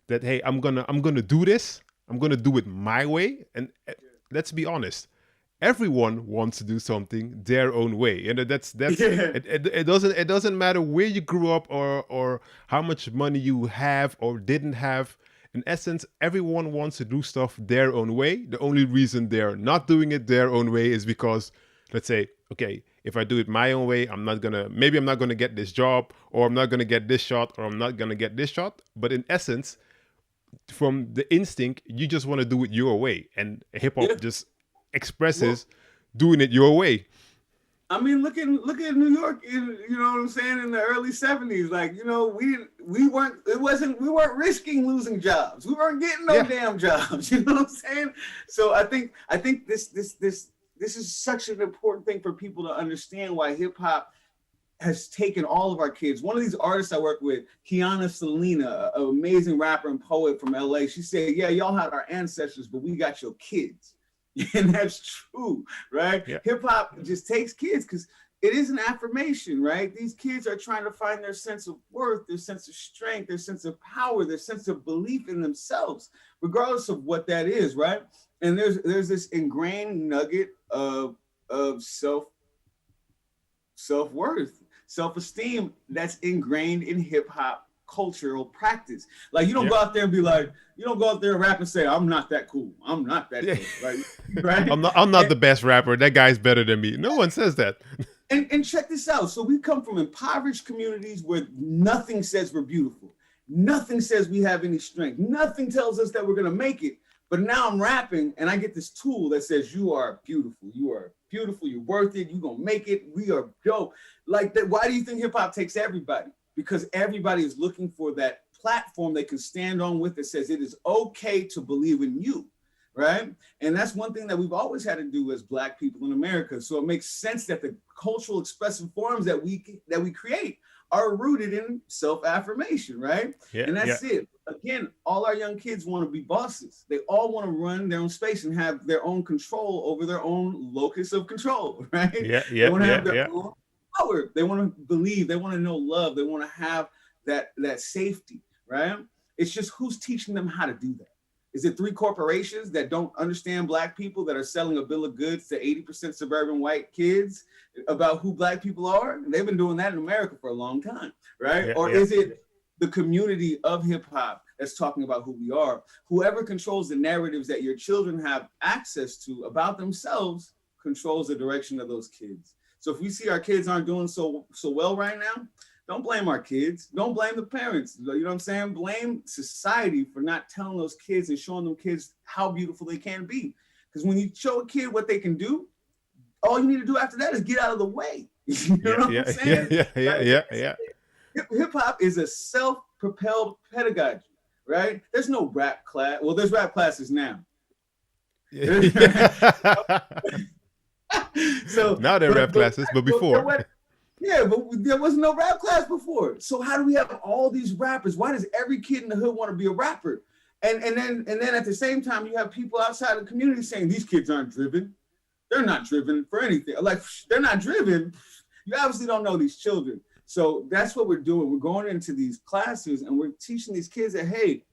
hey, I'm gonna do this. I'm gonna do it my way. And let's be honest, everyone wants to do something their own way, and that's it doesn't matter where you grew up or how much money you have or didn't have. In essence, everyone wants to do stuff their own way. The only reason they're not doing it their own way is because, let's say, okay, if I do it my own way, maybe I'm not gonna get this job, or I'm not gonna get this shot, or I'm not gonna get this shot. But in essence, from the instinct, you just want to do it your way, and hip hop Yeah. just Well, expresses doing it your way. I mean, look at New York in, you know what I'm saying, in the early 70s. Like, you know, we weren't risking losing jobs. We weren't getting no Yeah, damn jobs. You know what I'm saying? So I think this is such an important thing for people to understand, why hip hop has taken all of our kids. One of these artists I work with, Kiana Selena, an amazing rapper and poet from LA, she said, yeah, y'all had our ancestors, but we got your kids. And that's true, right? yeah, Hip hop just takes kids because it is an affirmation, right? These kids are trying to find their sense of worth, their sense of strength, their sense of power, their sense of belief in themselves, regardless of what that is, right? And there's this ingrained nugget of self-worth, self-esteem that's ingrained in hip-hop cultural practice. Like, you don't yeah. go out there and be like, you don't go out there and rap and say, I'm not that cool, I'm not that Yeah. cool, right? Right. I'm not the best rapper. That guy's better than me. No one says that. And check this out. So we come from impoverished communities where nothing says we're beautiful, nothing says we have any strength, nothing tells us that we're gonna make it. But now I'm rapping and I get this tool that says you are beautiful, you're worth it, you're gonna make it, we are dope. Like that. Why do you think hip hop takes everybody? Because everybody is looking for that platform they can stand on with that says it is okay to believe in you, right? And that's one thing that we've always had to do as Black people in America. So it makes sense that the cultural expressive forms that we create are rooted in self-affirmation, right? Yeah, And yeah, that's it. Again, all our young kids want to be bosses. They all want to run their own space and have their own control over their own locus of control, right? yeah, They yeah, want to yeah, have their yeah. own power. They want to believe. They want to know love. They want to have that safety, right? It's just who's teaching them how to do that. Is it 3 corporations that don't understand Black people that are selling a bill of goods to 80% suburban white kids about who Black people are? They've been doing that in America for a long time, right? Yeah, Or yeah. is it the community of hip hop that's talking about who we are? Whoever controls the narratives that your children have access to about themselves controls the direction of those kids. So if we see our kids aren't doing so well right now, don't blame our kids. Don't blame the parents. You know what I'm saying? Blame society for not telling those kids and showing them kids how beautiful they can be. Because when you show a kid what they can do, all you need to do after that is get out of the way. You know Yeah, what yeah, I'm yeah, saying? yeah, yeah, Like, yeah, yeah. hip hop is a self-propelled pedagogy, right? There's no rap class. Well, there's rap classes now. So, Now they're rap classes, but before. yeah, but there was no rap class before. So how do we have all these rappers? Why does every kid in the hood want to be a rapper? And then at the same time, you have people outside the community saying these kids aren't driven. They're not driven for anything. Like, they're not driven. You obviously don't know these children. So that's what we're doing. We're going into these classes and we're teaching these kids that, hey,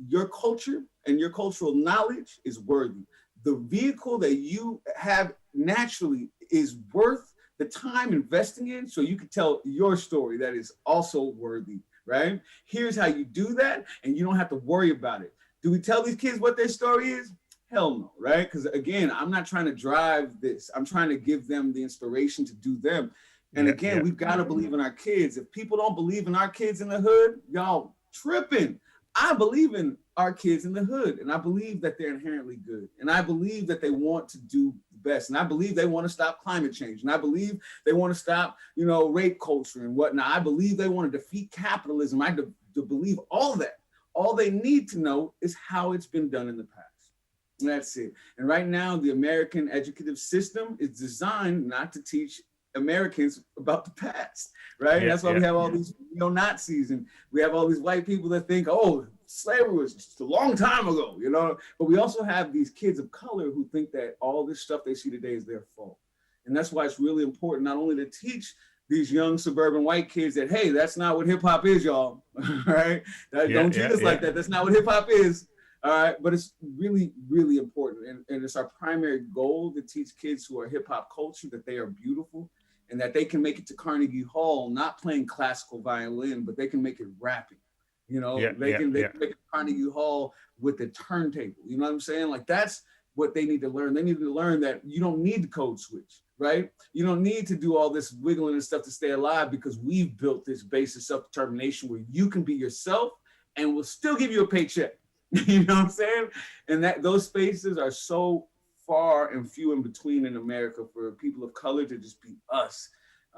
your culture and your cultural knowledge is worthy. The vehicle that you have naturally is worth the time investing in, so you can tell your story that is also worthy, right? Here's how you do that, and you don't have to worry about it. Do we tell these kids what their story is? Hell no, right? Because again, I'm not trying to drive this. I'm trying to give them the inspiration to do them. And Yeah, again, yeah. we've got to believe in our kids. If people don't believe in our kids in the hood, y'all tripping. I believe in our kids in the hood, and I believe that they're inherently good, and I believe that they want to do the best, and I believe they want to stop climate change, and I believe they want to stop, rape culture and whatnot. I believe they want to defeat capitalism. I believe all that. All they need to know is how it's been done in the past. And that's it. And right now, the American educative system is designed not to teach Americans about the past, right? Yeah, That's why we have all these Nazis, and we have all these white people that think, oh, slavery was just a long time ago, But we also have these kids of color who think that all this stuff they see today is their fault. And that's why it's really important not only to teach these young suburban white kids that, hey, that's not what hip hop is, y'all, right? Don't treat us like that. That's not what hip hop is. All right, but it's really, really important. And it's our primary goal to teach kids who are hip hop culture that they are beautiful and that they can make it to Carnegie Hall, not playing classical violin, but they can make it rapping. They can make it to Carnegie Hall with the turntable. You know what I'm saying? Like, that's what they need to learn. They need to learn that you don't need to code switch, right? You don't need to do all this wiggling and stuff to stay alive, because we've built this base of self-determination where you can be yourself and we'll still give you a paycheck. You know what I'm saying? And that those spaces are so far and few in between in America for people of color to just be us.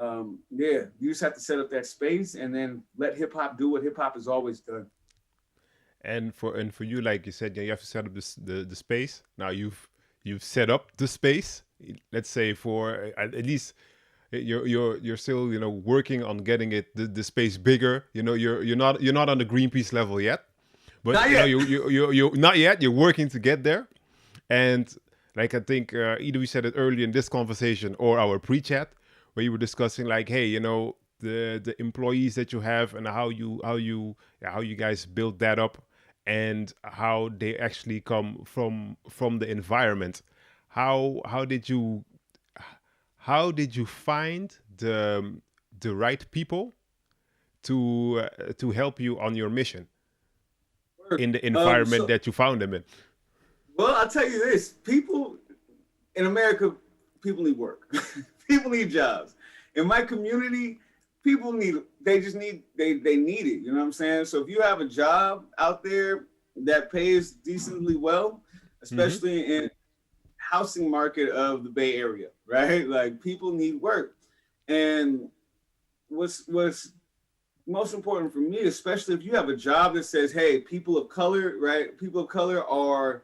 Yeah, you just have to set up that space and then let hip hop do what hip hop has always done. And for you, like you said, yeah, you have to set up the space. Now you've set up the space. Let's say for at least you're still working on getting the space bigger. You're not on the Greenpeace level yet, but Not yet. you not yet. You're working to get there, and like I think either we said it earlier in this conversation or our pre-chat where you were discussing like, hey, the employees that you have and how you guys build that up and how they actually come from the environment. How did you find the right people to help you on your mission in the environment that you found them in? Well, I'll tell you this: people in America, people need work. People need jobs. In my community, people they need it. You know what I'm saying? So if you have a job out there that pays decently well, especially in housing market of the Bay Area, right? Like people need work. And what's most important for me, especially if you have a job that says, hey, people of color, right? People of color are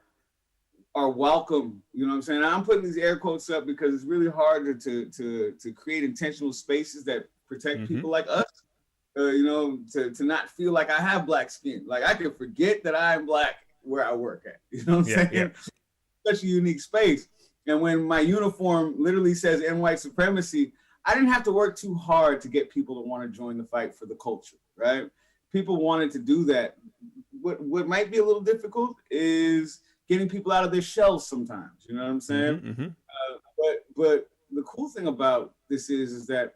welcome. You know what I'm saying? I'm putting these air quotes up because it's really hard to create intentional spaces that protect people like us. To not feel like I have black skin. Like I can forget that I am black where I work at. You know what I'm saying? Yeah. Such a unique space. And when my uniform literally says "End white supremacy," I didn't have to work too hard to get people to want to join the fight for the culture, right? People wanted to do that. What might be a little difficult is getting people out of their shells sometimes. You know what I'm saying? But the cool thing about this is that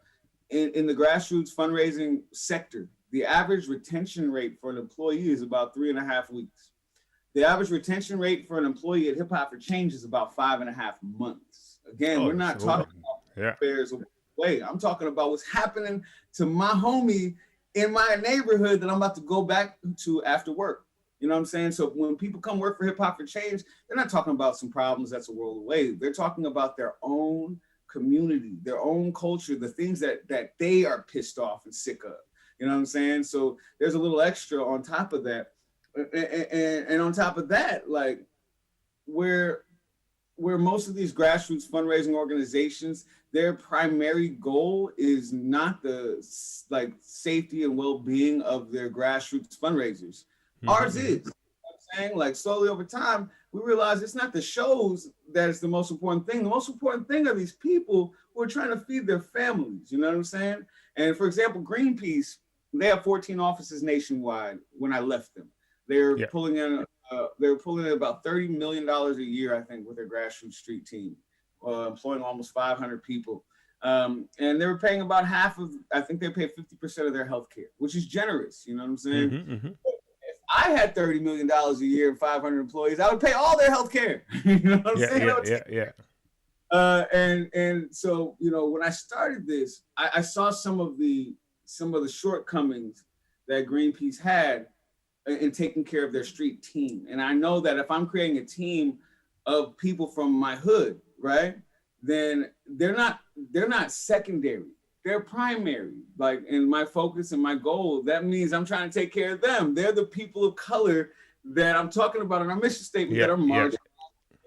in the grassroots fundraising sector, the average retention rate for an employee is about 3.5 weeks. The average retention rate for an employee at HipHop for Change is about 5.5 months. Again, we're not talking about affairs away. I'm talking about what's happening to my homie in my neighborhood that I'm about to go back to after work. You know what I'm saying? So when people come work for HipHop for Change, they're not talking about some problems that's a world away. They're talking about their own community, their own culture, the things that they are pissed off and sick of. You know what I'm saying? So there's a little extra on top of that. And on top of that, like where most of these grassroots fundraising organizations, their primary goal is not the safety and well-being of their grassroots fundraisers. Ours is. You know what I'm saying? Like slowly over time, we realize it's not the shows that is the most important thing. The most important thing are these people who are trying to feed their families. You know what I'm saying? And for example, Greenpeace, they have 14 offices nationwide when I left them. They're pulling in about $30 million a year, I think, with their grassroots street team, employing almost 500 people. And they were paying about half of, I think they pay 50% of their healthcare, which is generous. You know what I'm saying? If I had $30 million a year and 500 employees, I would pay all their healthcare. You know what I'm saying? And so, when I started this, I saw some of the shortcomings that Greenpeace had in taking care of their street team. And I know that if I'm creating a team of people from my hood, right, then they're not secondary, they're primary. Like in my focus and my goal, that means I'm trying to take care of them. They're the people of color that I'm talking about in our mission statement that are marginalized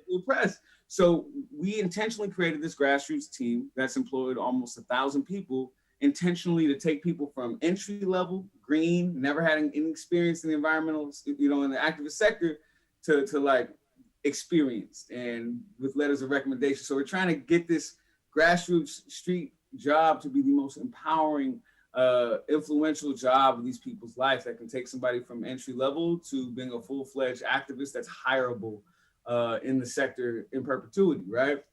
and oppressed. So we intentionally created this grassroots team that's employed almost 1,000 people, intentionally to take people from entry level, green, never having any experience in the environmental, in the activist sector, to like experienced and with letters of recommendation. So we're trying to get this grassroots street job to be the most empowering, influential job of these people's lives that can take somebody from entry level to being a full-fledged activist that's hireable in the sector in perpetuity, right?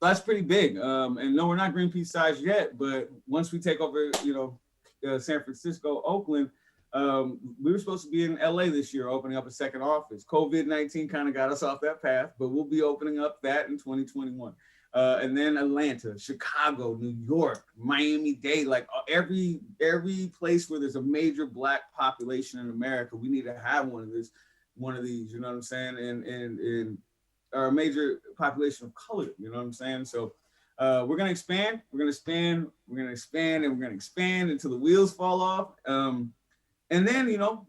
That's pretty big. And no, we're not Greenpeace size yet, but once we take over, San Francisco, Oakland, We were supposed to be in LA this year, opening up a second office. COVID-19 kind of got us off that path, but we'll be opening up that in 2021. And then Atlanta, Chicago, New York, Miami-Dade, like every place where there's a major Black population in America, we need to have one of these, you know what I'm saying? And or a major population of color, you know what I'm saying? So we're gonna expand, we're gonna expand, we're gonna expand, and we're gonna expand until the wheels fall off. And then, you know,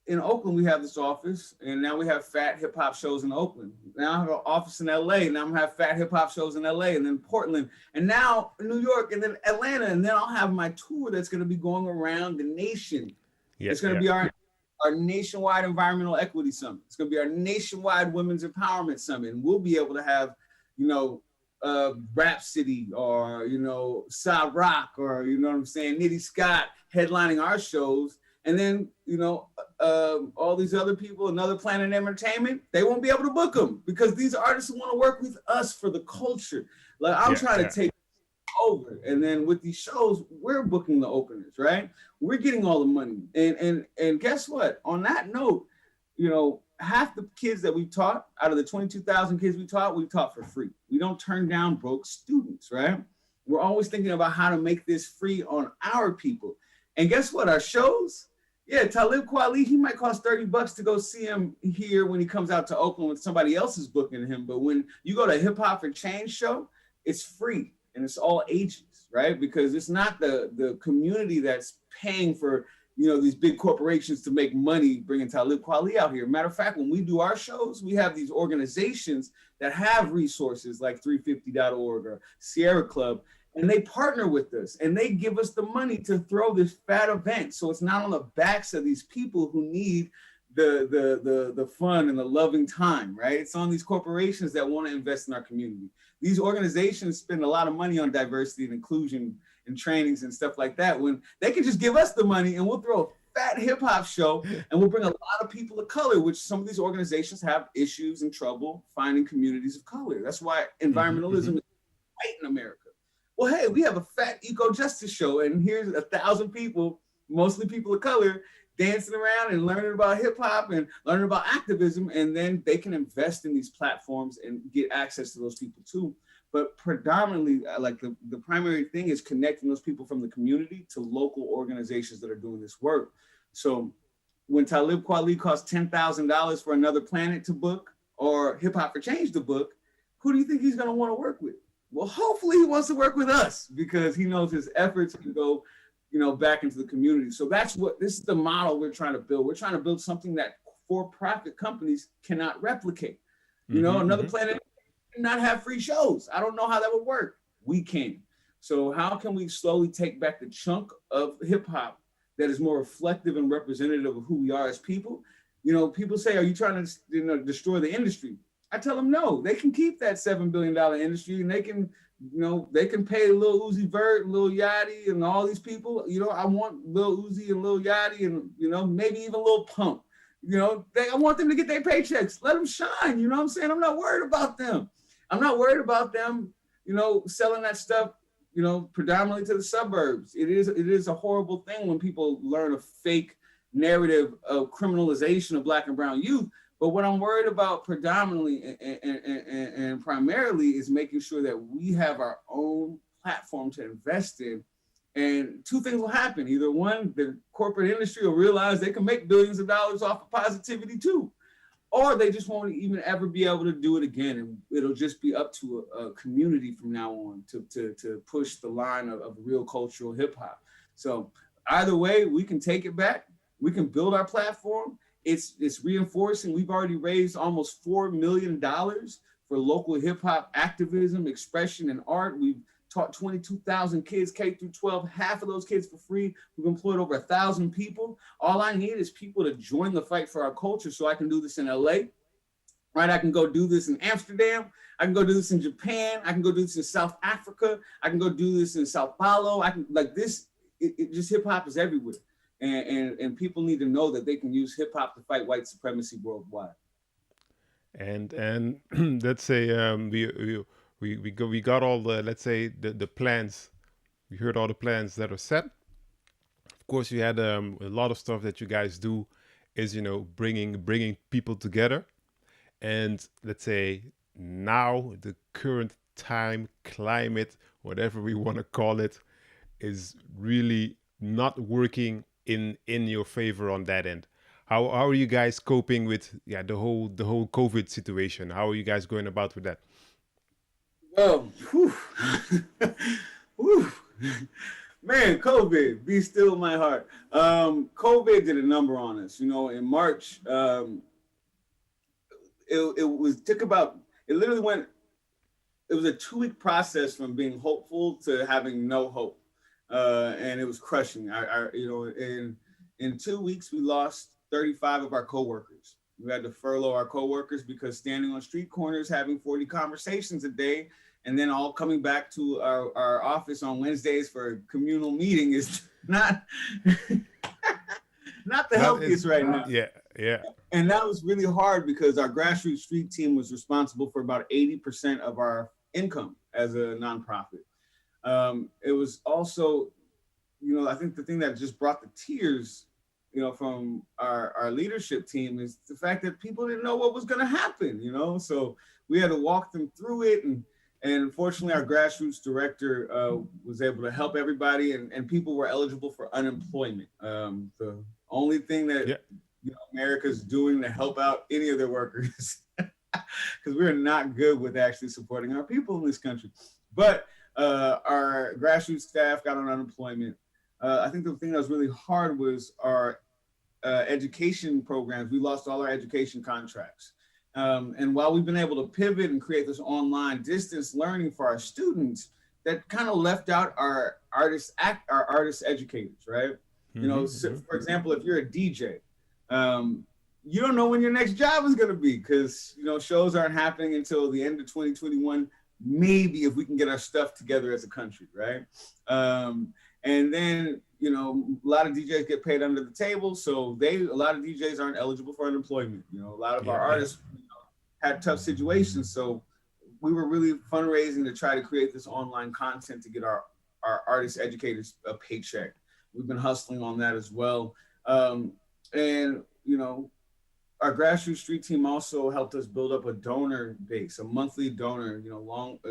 in Oakland, we have this office, and now we have fat hip hop shows in Oakland. Now I have an office in LA, and now I'm gonna have fat hip hop shows in LA, and then Portland, and now New York, and then Atlanta, and then I'll have my tour that's gonna be going around the nation. Yes, it's gonna be our nationwide environmental equity summit. It's gonna be our nationwide women's empowerment summit, and we'll be able to have, you know, Rap City or, you know, Sa Rock or, you know what I'm saying, Nitty Scott headlining our shows. And then, you know, all these other people, Another Planet Entertainment, they won't be able to book them because these artists want to work with us for the culture. Like I'm trying to take over. And then with these shows, we're booking the openers, right? We're getting all the money. And guess what? On that note, you know, half the kids that we've taught, out of the 22,000 kids we've taught for free. We don't turn down broke students, right? We're always thinking about how to make this free on our people. And guess what? Our shows, yeah, Talib Kweli, he might cost $30 to go see him here when he comes out to Oakland when somebody else is booking him. But when you go to Hip Hop for Change show, it's free and it's all ages, right? Because it's not the community that's paying for, you know, these big corporations to make money bringing Talib Kweli out here. Matter of fact, when we do our shows, we have these organizations that have resources like 350.org or Sierra Club, and they partner with us and they give us the money to throw this fat event. So it's not on the backs of these people who need the fun and the loving time, right? It's on these corporations that want to invest in our community. These organizations spend a lot of money on diversity and inclusion and trainings and stuff like that, when they can just give us the money and we'll throw a fat hip hop show and we'll bring a lot of people of color, which some of these organizations have issues and trouble finding communities of color. That's why environmentalism is right in America. Well, hey, we have a fat eco-justice show and here's 1,000 people, mostly people of color, dancing around and learning about hip hop and learning about activism, and then they can invest in these platforms and get access to those people too. But predominantly, like the primary thing is connecting those people from the community to local organizations that are doing this work. So when Talib Kweli costs $10,000 for Another Planet to book or Hip Hop for Change to book, who do you think he's gonna wanna work with? Well, hopefully he wants to work with us because he knows his efforts can go, you know, back into the community. So this is the model we're trying to build. We're trying to build something that for-profit companies cannot replicate. You know, Another Planet not have free shows. I don't know how that would work. We can. So how can we slowly take back the chunk of hip hop that is more reflective and representative of who we are as people? You know, people say, are you trying to, you know, destroy the industry? I tell them, no, they can keep that $7 billion industry and they can, you know, they can pay Lil Uzi Vert, Lil Yachty and all these people. You know, I want Lil Uzi and Lil Yachty and, you know, maybe even Lil Pump. You know, I want them to get their paychecks. Let them shine. You know what I'm saying? I'm not worried about them. I'm not worried about them, you know, selling that stuff, you know, predominantly to the suburbs. It is a horrible thing when people learn a fake narrative of criminalization of Black and brown youth. But what I'm worried about predominantly and primarily is making sure that we have our own platform to invest in. And two things will happen. Either one, the corporate industry will realize they can make billions of dollars off of positivity too, or they just won't even ever be able to do it again. And it'll just be up to a community from now on to push the line of real cultural hip hop. So either way, we can take it back. We can build our platform. It's reinforcing. We've already raised almost $4 million for local hip hop activism, expression, and art. We've taught 22,000 kids, K through 12, half of those kids for free. We've employed over 1,000 people. All I need is people to join the fight for our culture so I can do this in LA, right? I can go do this in Amsterdam. I can go do this in Japan. I can go do this in South Africa. I can go do this in Sao Paulo. I can, like this, it just hip hop is everywhere. And people need to know that they can use hip hop to fight white supremacy worldwide. And let's say we got all the, let's say, the plans. We heard all the plans that are set. Of of course, you had a lot of stuff that you guys do is bringing people together. And let's say now the current time climate, whatever we want to call it, is really not working in your favor on that end. How are you guys coping with the whole COVID situation? How are you guys going about with that? Well, whew. Whew. Man, COVID, be still my heart. COVID did a number on us. In March, it literally went, it was a 2-week process from being hopeful to having no hope. And it was crushing. In 2 weeks, we lost 35 of our coworkers. We had to furlough our coworkers because standing on street corners, having 40 conversations a day, and then all coming back to our office on Wednesdays for a communal meeting is not not the healthiest right now. Yeah, yeah. And that was really hard because our grassroots street team was responsible for about 80% of our income as a nonprofit. It was also, I think the thing that just brought the tears, from our leadership team is the fact that people didn't know what was going to happen, so we had to walk them through it. And fortunately, our grassroots director was able to help everybody, and people were eligible for unemployment. The only thing that America's doing to help out any of their workers, because we're not good with actually supporting our people in this country. But our grassroots staff got on unemployment. I think the thing that was really hard was our education programs. We lost all our education contracts. And while we've been able to pivot and create this online distance learning for our students, that kind of left out our artist educators, right? So for example, if you're a DJ, you don't know when your next job is going to be because, shows aren't happening until the end of 2021, maybe if we can get our stuff together as a country, right? And then, a lot of DJs get paid under the table. So a lot of DJs aren't eligible for unemployment. A lot of our artists had tough situations. So we were really fundraising to try to create this online content to get our artist educators a paycheck. We've been hustling on that as well. And, our grassroots street team also helped us build up a donor base, a monthly donor,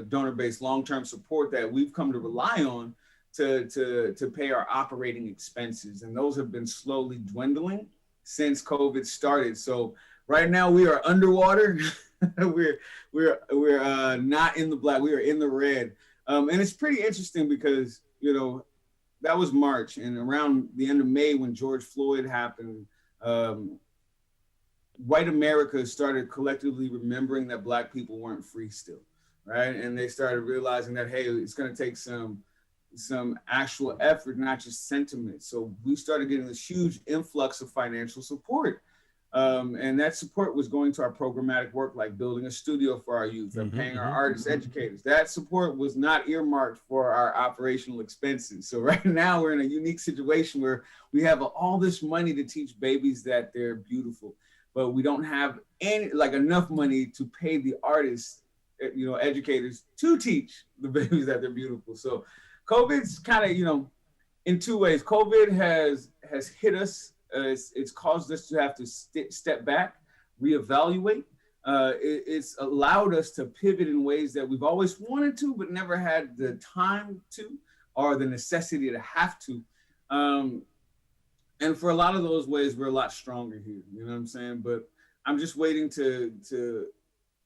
donor-based long-term support that we've come to rely on to pay our operating expenses. And those have been slowly dwindling since COVID started. So right now we are underwater. we're not in the black, we are in the red. And it's pretty interesting because, that was March, and around the end of May when George Floyd happened, white America started collectively remembering that Black people weren't free still, right? And they started realizing that, hey, it's going to take some actual effort, not just sentiment. So we started getting this huge influx of financial support. And that support was going to our programmatic work, like building a studio for our youth and paying our artist educators. That support was not earmarked for our operational expenses. So right now we're in a unique situation where we have all this money to teach babies that they're beautiful, but we don't have enough money to pay the artists, educators to teach the babies that they're beautiful. So COVID's kind of, in two ways. COVID has hit us. It's caused us to have to step back, reevaluate. It's allowed us to pivot in ways that we've always wanted to, but never had the time to, or the necessity to have to. And for a lot of those ways, we're a lot stronger here. You know what I'm saying? But I'm just waiting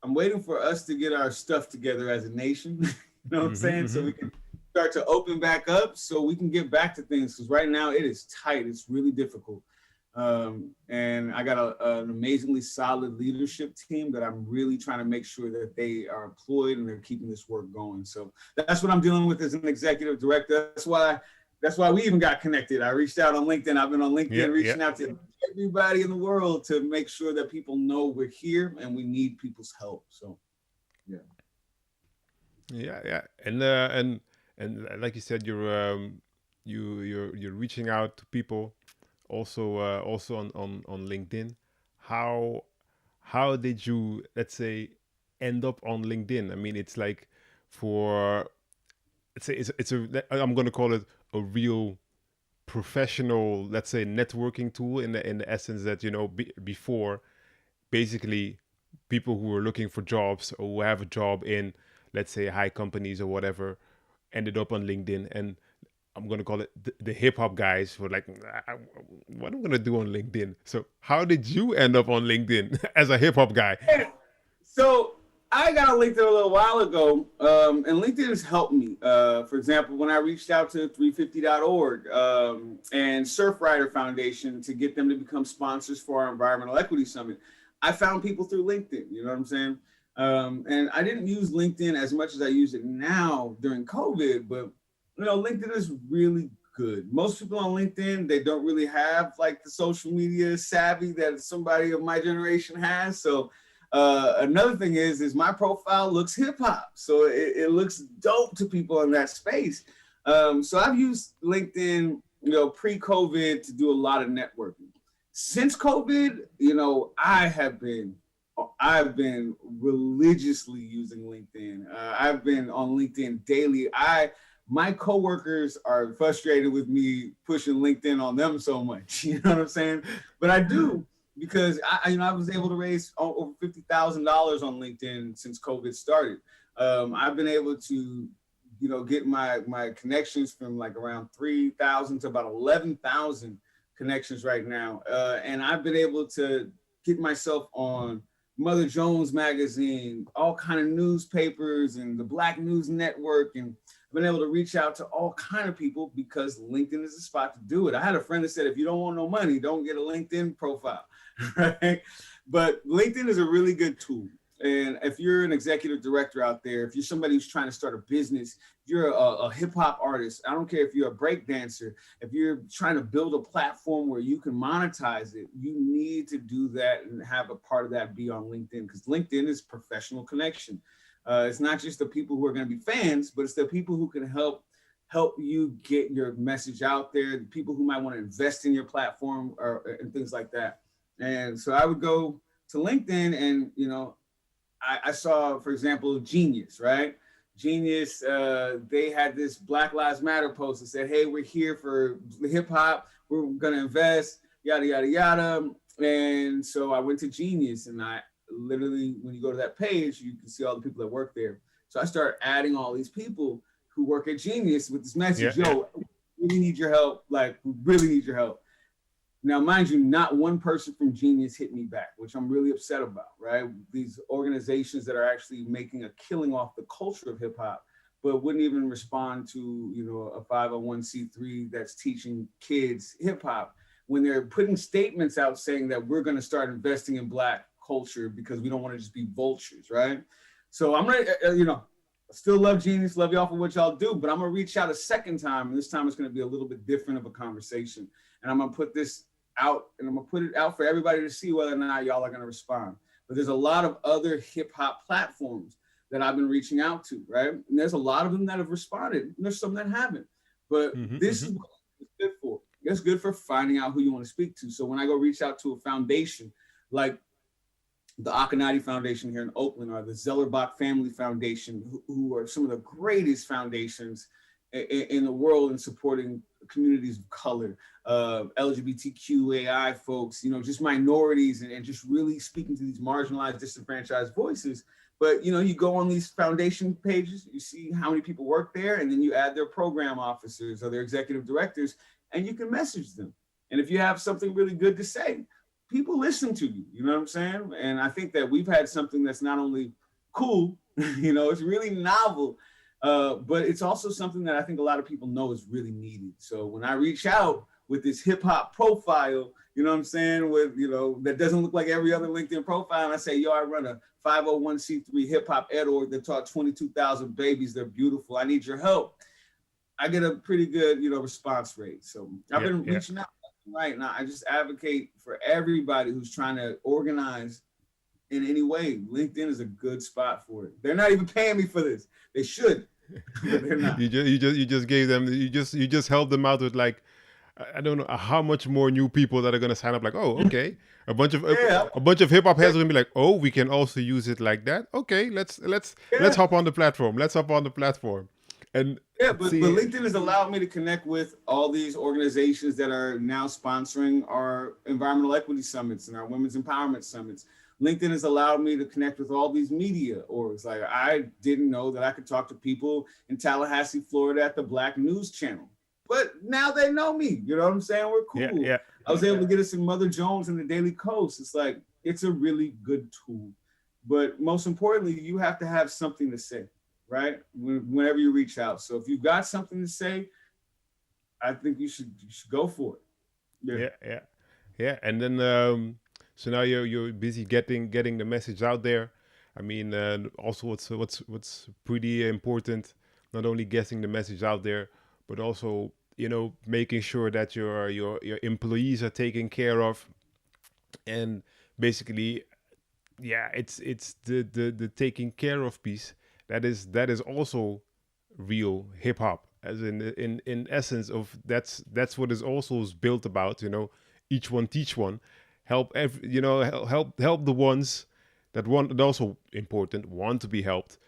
I'm waiting for us to get our stuff together as a nation. You know what I'm saying? So we can start to open back up so we can get back to things. Because right now it is tight. It's really difficult. And I got an amazingly solid leadership team that I'm really trying to make sure that they are employed and they're keeping this work going. So that's what I'm dealing with as an executive director. That's why we even got connected. I reached out on LinkedIn. I've been on LinkedIn reaching out to everybody in the world to make sure that people know we're here and we need people's help. So, yeah. Yeah. And like you said, you're reaching out to people also on LinkedIn. How did you, let's say, end up on LinkedIn? I mean, it's like I'm going to call it a real professional, let's say, networking tool in the essence that, before, basically, people who were looking for jobs or who have a job in, let's say, high companies or whatever, ended up on LinkedIn. And I'm going to call it the hip hop guys were like, what am I going to do on LinkedIn? So how did you end up on LinkedIn as a hip hop guy? So I got on LinkedIn a little while ago, and LinkedIn has helped me. For example, when I reached out to 350.org and Surfrider Foundation to get them to become sponsors for our Environmental Equity Summit, I found people through LinkedIn, you know what I'm saying? And I didn't use LinkedIn as much as I use it now during COVID, but LinkedIn is really good. Most people on LinkedIn, they don't really have like the social media savvy that somebody of my generation has. So another thing is my profile looks hip hop. So it looks dope to people in that space. So I've used LinkedIn, pre-COVID to do a lot of networking. Since COVID, I've been religiously using LinkedIn. I've been on LinkedIn daily. My coworkers are frustrated with me pushing LinkedIn on them so much. You know what I'm saying? But I do, because I was able to raise over $50,000 on LinkedIn since COVID started. I've been able to, get my connections from like around 3,000 to about 11,000 connections right now. And I've been able to get myself on Mother Jones magazine, all kind of newspapers and the Black News Network, and I've been able to reach out to all kind of people because LinkedIn is the spot to do it. I had a friend that said, if you don't want no money, don't get a LinkedIn profile, right? But LinkedIn is a really good tool. And if you're an executive director out there, if you're somebody who's trying to start a business, if you're a hip hop artist, I don't care if you're a break dancer, if you're trying to build a platform where you can monetize it, you need to do that and have a part of that be on LinkedIn, because LinkedIn is professional connection. It's not just the people who are going to be fans, but it's the people who can help you get your message out there, the people who might want to invest in your platform and things like that. And so I would go to LinkedIn and, I saw, for example, Genius, right? Genius, they had this Black Lives Matter post that said, hey, we're here for hip hop. We're going to invest, yada, yada, yada. And so I went to Genius, and I literally, when you go to that page, you can see all the people that work there. So I started adding all these people who work at Genius with this message, we really need your help. Like, we really need your help. Now, mind you, not one person from Genius hit me back, which I'm really upset about, right? These organizations that are actually making a killing off the culture of hip hop, but wouldn't even respond to, a 501c3 that's teaching kids hip hop, when they're putting statements out saying that we're going to start investing in Black culture because we don't want to just be vultures, right? So I'm ready, still love Genius, love y'all for what y'all do, but I'm going to reach out a second time, and this time it's going to be a little bit different of a conversation. And I'm going to put this out, and I'm going to put it out for everybody to see whether or not y'all are going to respond. But there's a lot of other hip hop platforms that I've been reaching out to, right? And there's a lot of them that have responded, and there's some that haven't. But this is what it's good for. It's good for finding out who you want to speak to. So when I go reach out to a foundation like the Akinadi Foundation here in Oakland, or the Zellerbach Family Foundation, who are some of the greatest foundations in the world in supporting communities of color, LGBTQAI folks, just minorities, and just really speaking to these marginalized, disenfranchised voices. But, you go on these foundation pages, you see how many people work there, and then you add their program officers or their executive directors, and you can message them. And if you have something really good to say, people listen to you, you know what I'm saying? And I think that we've had something that's not only cool, it's really novel, but it's also something that I think a lot of people know is really needed. So when I reach out with this hip hop profile, you know what I'm saying, with, that doesn't look like every other LinkedIn profile, and I say, I run a 501c3 hip hop ed org that taught 22,000 babies, they're beautiful, I need your help, I get a pretty good, response rate. So I've been reaching out right now. I just advocate for everybody who's trying to organize in any way. LinkedIn is a good spot for it. They're not even paying me for this. They should, but they're not. You just gave them, you just helped them out with, like, I don't know how much more new people that are gonna sign up. Like, oh, okay, a bunch of hip hop heads are gonna be like, oh, we can also use it like that. Okay, let's hop on the platform. Let's hop on the platform. And Yeah, but see, LinkedIn has allowed me to connect with all these organizations that are now sponsoring our environmental equity summits and our women's empowerment summits. LinkedIn has allowed me to connect with all these media orgs. Like I didn't know that I could talk to people in Tallahassee, Florida at the Black News Channel. But now they know me. You know what I'm saying? We're yeah, cool. yeah, I was able to get us in Mother Jones and the Daily Coast. It's like it's a really good tool. But most importantly, you have to have something to say, right? Whenever you reach out. So if you've got something to say, I think you should go for it. Yeah. yeah, yeah, yeah. And then so now you're busy getting the message out there. I mean, also what's pretty important, not only getting the message out there, but also making sure that your employees are taken care of, and basically, yeah, it's the taking care of piece that is also real hip hop, as in essence of that's what is also is built about, each one teach one, help every, help the ones that want, and also important, want to be helped,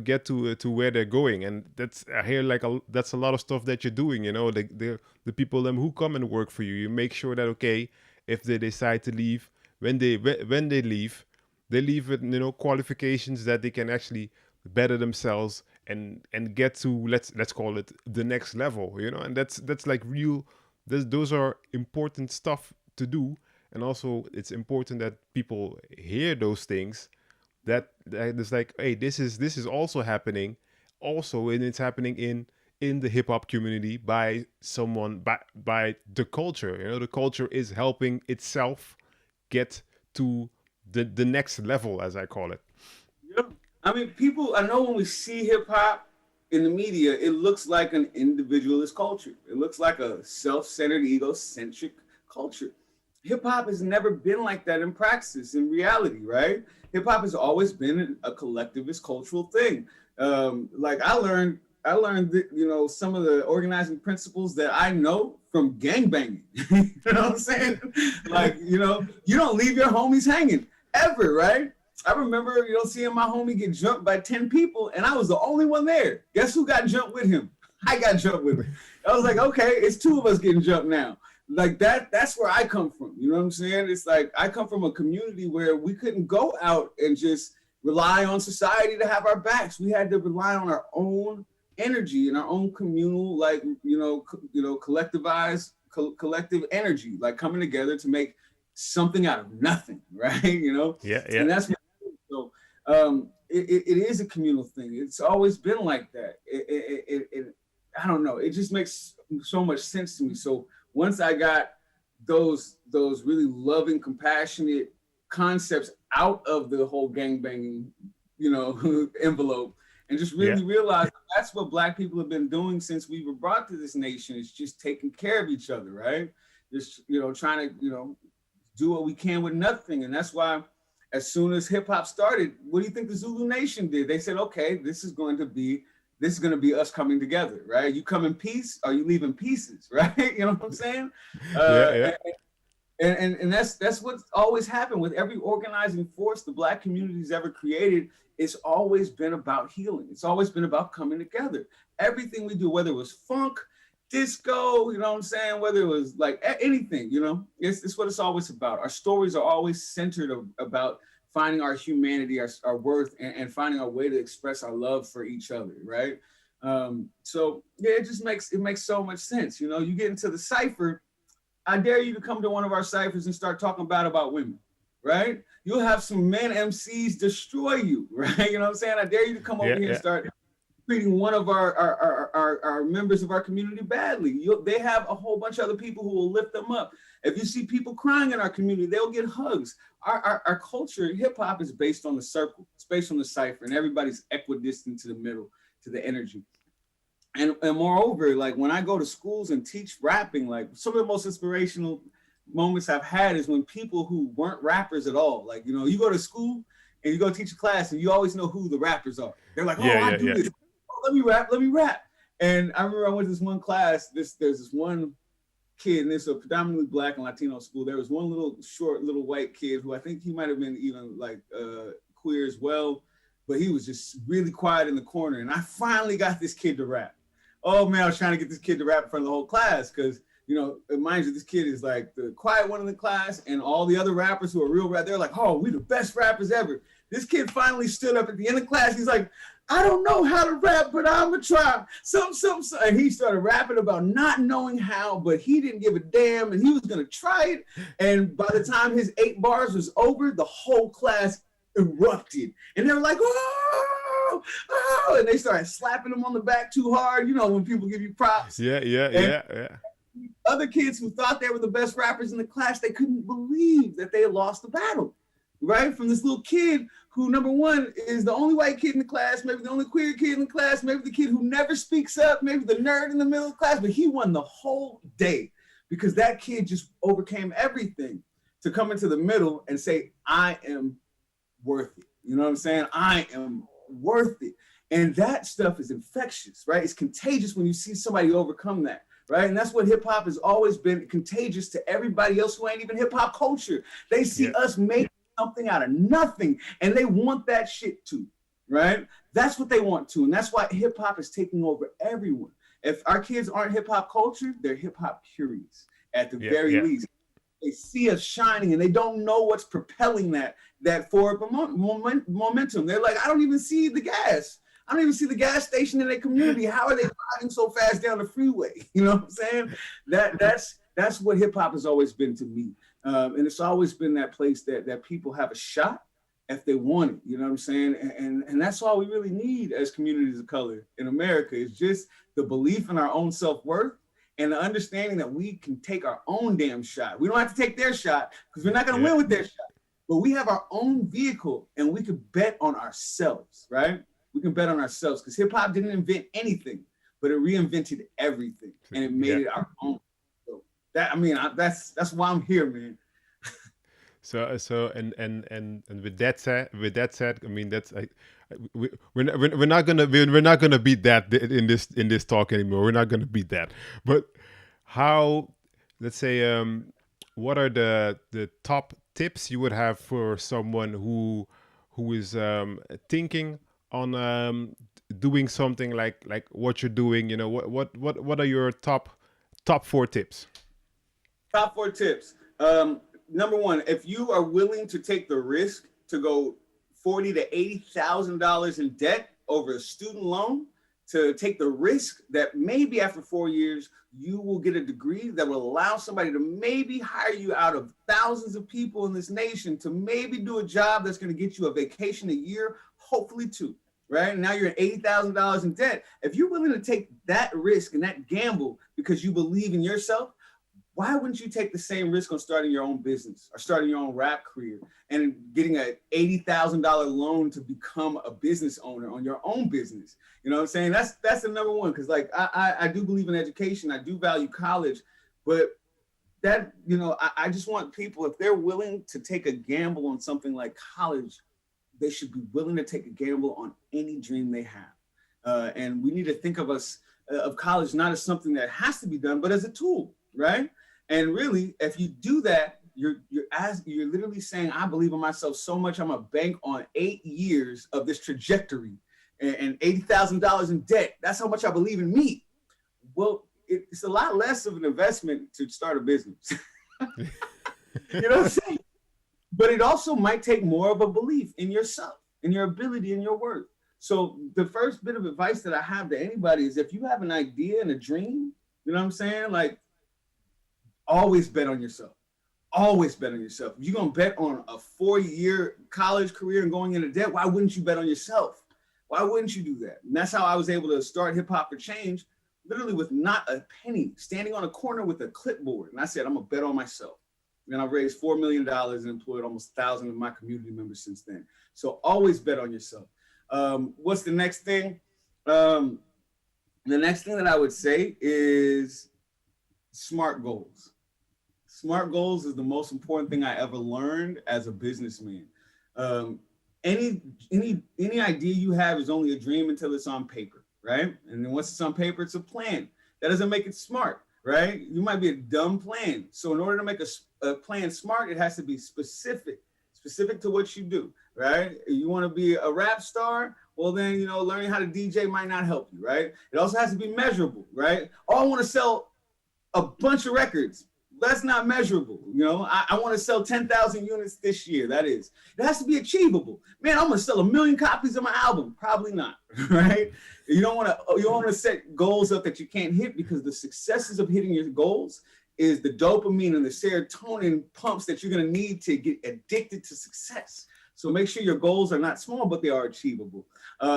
get to where they're going. And that's, I hear like that's a lot of stuff that you're doing, the people them who come and work for you, you make sure that, okay, if they decide to leave, when they leave, they leave with qualifications that they can actually better themselves and get to, let's call it, the next level, and that's like real. Those are important stuff to do. And also it's important that people hear those things, that it's like, hey, this is also happening, also, and it's happening in the hip hop community by someone, by the culture. The culture is helping itself get to the next level, as I call it. Yeah. I mean, people, I know when we see hip hop in the media, it looks like an individualist culture. It looks like a self centered, egocentric culture. Hip hop has never been like that in praxis, in reality, right? Hip hop has always been a collectivist cultural thing. Like I learned that, some of the organizing principles that I know from gangbanging. You know what I'm saying? Like, you don't leave your homies hanging ever, right? I remember, seeing my homie get jumped by 10 people, and I was the only one there. Guess who got jumped with him? I got jumped with him. I was like, okay, it's two of us getting jumped now. Like that's where I come from. You know what I'm saying? It's like I come from a community where we couldn't go out and just rely on society to have our backs. We had to rely on our own energy and our own communal, like, collectivized, collective energy, like coming together to make something out of nothing, right? Yeah, yeah, And that's what. So it is a communal thing. It's always been like that. I don't know. It just makes so much sense to me. So once I got those really loving, compassionate concepts out of the whole gangbanging, envelope, and just yeah, really realized that's what Black people have been doing since we were brought to this nation. It's just taking care of each other, right? Just trying to do what we can with nothing, and that's why. As soon as hip hop started, what do you think the Zulu Nation did? They said, okay, this is going to be us coming together, right? You come in peace, or you leave in pieces, right? You know what I'm saying? yeah, Uh, yeah, and that's what's always happened with every organizing force the Black community's ever created. It's always been about healing. It's always been about coming together. Everything we do, whether it was funk, disco, you know what I'm saying? Whether it was like anything, it's what it's always about. Our stories are always centered about finding our humanity, our worth, and finding our way to express our love for each other, right? So yeah, it makes so much sense. You get into the cipher. I dare you to come to one of our ciphers and start talking bad about women, right? You'll have some men MCs destroy you, right? You know what I'm saying? I dare you to come over yeah, here and yeah, start treating one of our members of our community badly. They have a whole bunch of other people who will lift them up. If you see people crying in our community, they'll get hugs. Our culture, hip hop, is based on the circle. It's based on the cipher, and everybody's equidistant to the middle, to the energy. And moreover, like when I go to schools and teach rapping, like some of the most inspirational moments I've had is when people who weren't rappers at all, like, you go to school and you go teach a class and you always know who the rappers are. They're like, oh, yeah, I yeah, do yeah, this. Oh, let me rap. And I remember I went to this one class, there's this one kid, and it's a predominantly Black and Latino school. There was one little short little white kid who I think he might have been even like queer as well. but he was just really quiet in the corner. And I finally got this kid to rap. Oh man, I was trying to get this kid to rap in front of the whole class because, you know, mind you, this kid is like the quiet one in the class, and all the other rappers who are real rap, they're like, oh, we the best rappers ever. This kid finally stood up at the end of class. He's like, I don't know how to rap, but I'm gonna try. Something. And he started rapping about not knowing how, but he didn't give a damn, and he was gonna try it. And by the time his 8 bars was over, the whole class erupted, and they were like, oh, oh, and they started slapping him on the back too hard. You know, when people give you props. Yeah. Other kids who thought they were the best rappers in the class, they couldn't believe that they had lost the battle, right? From this little kid who, number one, is the only white kid in the class, maybe the only queer kid in the class, maybe the kid who never speaks up, maybe the nerd in the middle of the class, but he won the whole day because that kid just overcame everything to come into the middle and say, I am worth it. You know what I'm saying? I am worth it. And that stuff is infectious, right? It's contagious when you see somebody overcome that. Right. And that's what hip hop has always been, contagious to everybody else who ain't even hip hop culture. They see us make something out of nothing and they want that shit too. Right. That's what they want to. And that's why hip hop is taking over everyone. If our kids aren't hip hop culture, they're hip hop curious at the very least. They see us shining and they don't know what's propelling that forward momentum. They're like, I don't even see the gas. I don't even see the gas station in their community. How are they driving so fast down the freeway? You know what I'm saying? That's what hip hop has always been to me. And it's always been that place that people have a shot if they want it. You know what I'm saying? And that's all we really need as communities of color in America is just the belief in our own self-worth and the understanding that we can take our own damn shot. We don't have to take their shot because we're not going to win with their shot. But we have our own vehicle and we could bet on ourselves, right? We can bet on ourselves because hip hop didn't invent anything, but it reinvented everything and it made it our own. So that's why I'm here, man. So and with that said, I mean that's we're not gonna beat that in this talk anymore. We're not gonna beat that. But how? Let's say what are the top tips you would have for someone who is thinking on doing something like what you're doing? You know, what are your top 4 tips? Top 4 tips. Number one, if you are willing to take the risk to go $40,000 to $80,000 in debt over a student loan, to take the risk that maybe after 4 years you will get a degree that will allow somebody to maybe hire you out of thousands of people in this nation to maybe do a job that's going to get you a vacation a year, hopefully 2. Right now you're $80,000 in debt. If you're willing to take that risk and that gamble because you believe in yourself, why wouldn't you take the same risk on starting your own business or starting your own rap career and getting an $80,000 loan to become a business owner on your own business? You know what I'm saying? That's the number one. Cause like, I do believe in education. I do value college, but that, you know, I just want people, if they're willing to take a gamble on something like college, they should be willing to take a gamble on any dream they have. And we need to think of college not as something that has to be done, but as a tool, right? And really, if you do that, you're literally saying, I believe in myself so much, I'm gonna bank on 8 years of this trajectory and $80,000 in debt. That's how much I believe in me. Well, it's a lot less of an investment to start a business. You know what I'm saying? But it also might take more of a belief in yourself, in your ability, and your worth. So the first bit of advice that I have to anybody is if you have an idea and a dream, you know what I'm saying? Like, always bet on yourself. Always bet on yourself. If you're going to bet on a 4-year college career and going into debt, why wouldn't you bet on yourself? Why wouldn't you do that? And that's how I was able to start Hip Hop for Change, literally with not a penny, standing on a corner with a clipboard. And I said, I'm going to bet on myself. And I've raised $4 million and employed almost 1,000 of my community members since then. So always bet on yourself. What's the next thing? The next thing that I would say is SMART goals. SMART goals is the most important thing I ever learned as a businessman. Any idea you have is only a dream until it's on paper, right? And then once it's on paper, it's a plan. That doesn't make it smart, right? You might be a dumb plan. So in order to make a plan smart, it has to be specific specific to what you do, right? You want to be a rap star? Well, then, learning how to DJ might not help you, right? It also has to be measurable, right? Oh, I want to sell a bunch of records. That's not measurable. I want to sell 10,000 units this year. That is, it has to be achievable. Man, I'm going to sell 1 million copies of my album. Probably not, right? You don't want to set goals up that you can't hit, because the successes of hitting your goals is the dopamine and the serotonin pumps that you're going to need to get addicted to success. So make sure your goals are not small, but they are achievable.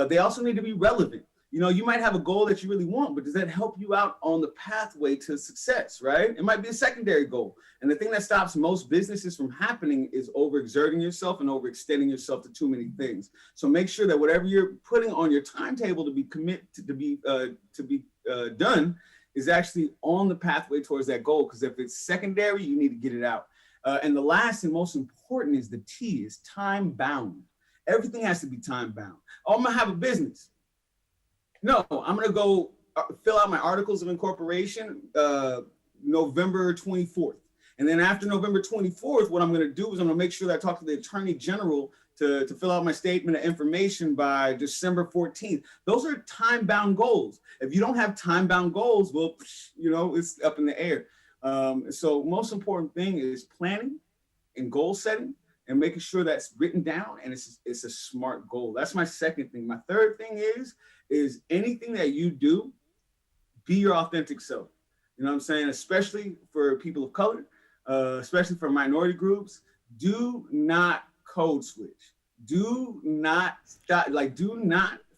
They also need to be relevant. You might have a goal that you really want, but does that help you out on the pathway to success, right? It might be a secondary goal. And the thing that stops most businesses from happening is overexerting yourself and overextending yourself to too many things. So make sure that whatever you're putting on your timetable to be done is actually on the pathway towards that goal. Because if it's secondary, you need to get it out. And the last and most important is the T, is time bound. Everything has to be time bound. Oh, I'm gonna have a business. No, I'm gonna go fill out my articles of incorporation November 24th. And then after November 24th, what I'm gonna do is I'm gonna make sure that I talk to the Attorney General to fill out my statement of information by December 14th. Those are time-bound goals. If you don't have time-bound goals, well, it's up in the air. So most important thing is planning and goal setting and making sure that's written down and it's a smart goal. That's my second thing. My third thing is anything that you do, be your authentic self. You know what I'm saying? Especially for people of color, especially for minority groups, do not code switch. Do not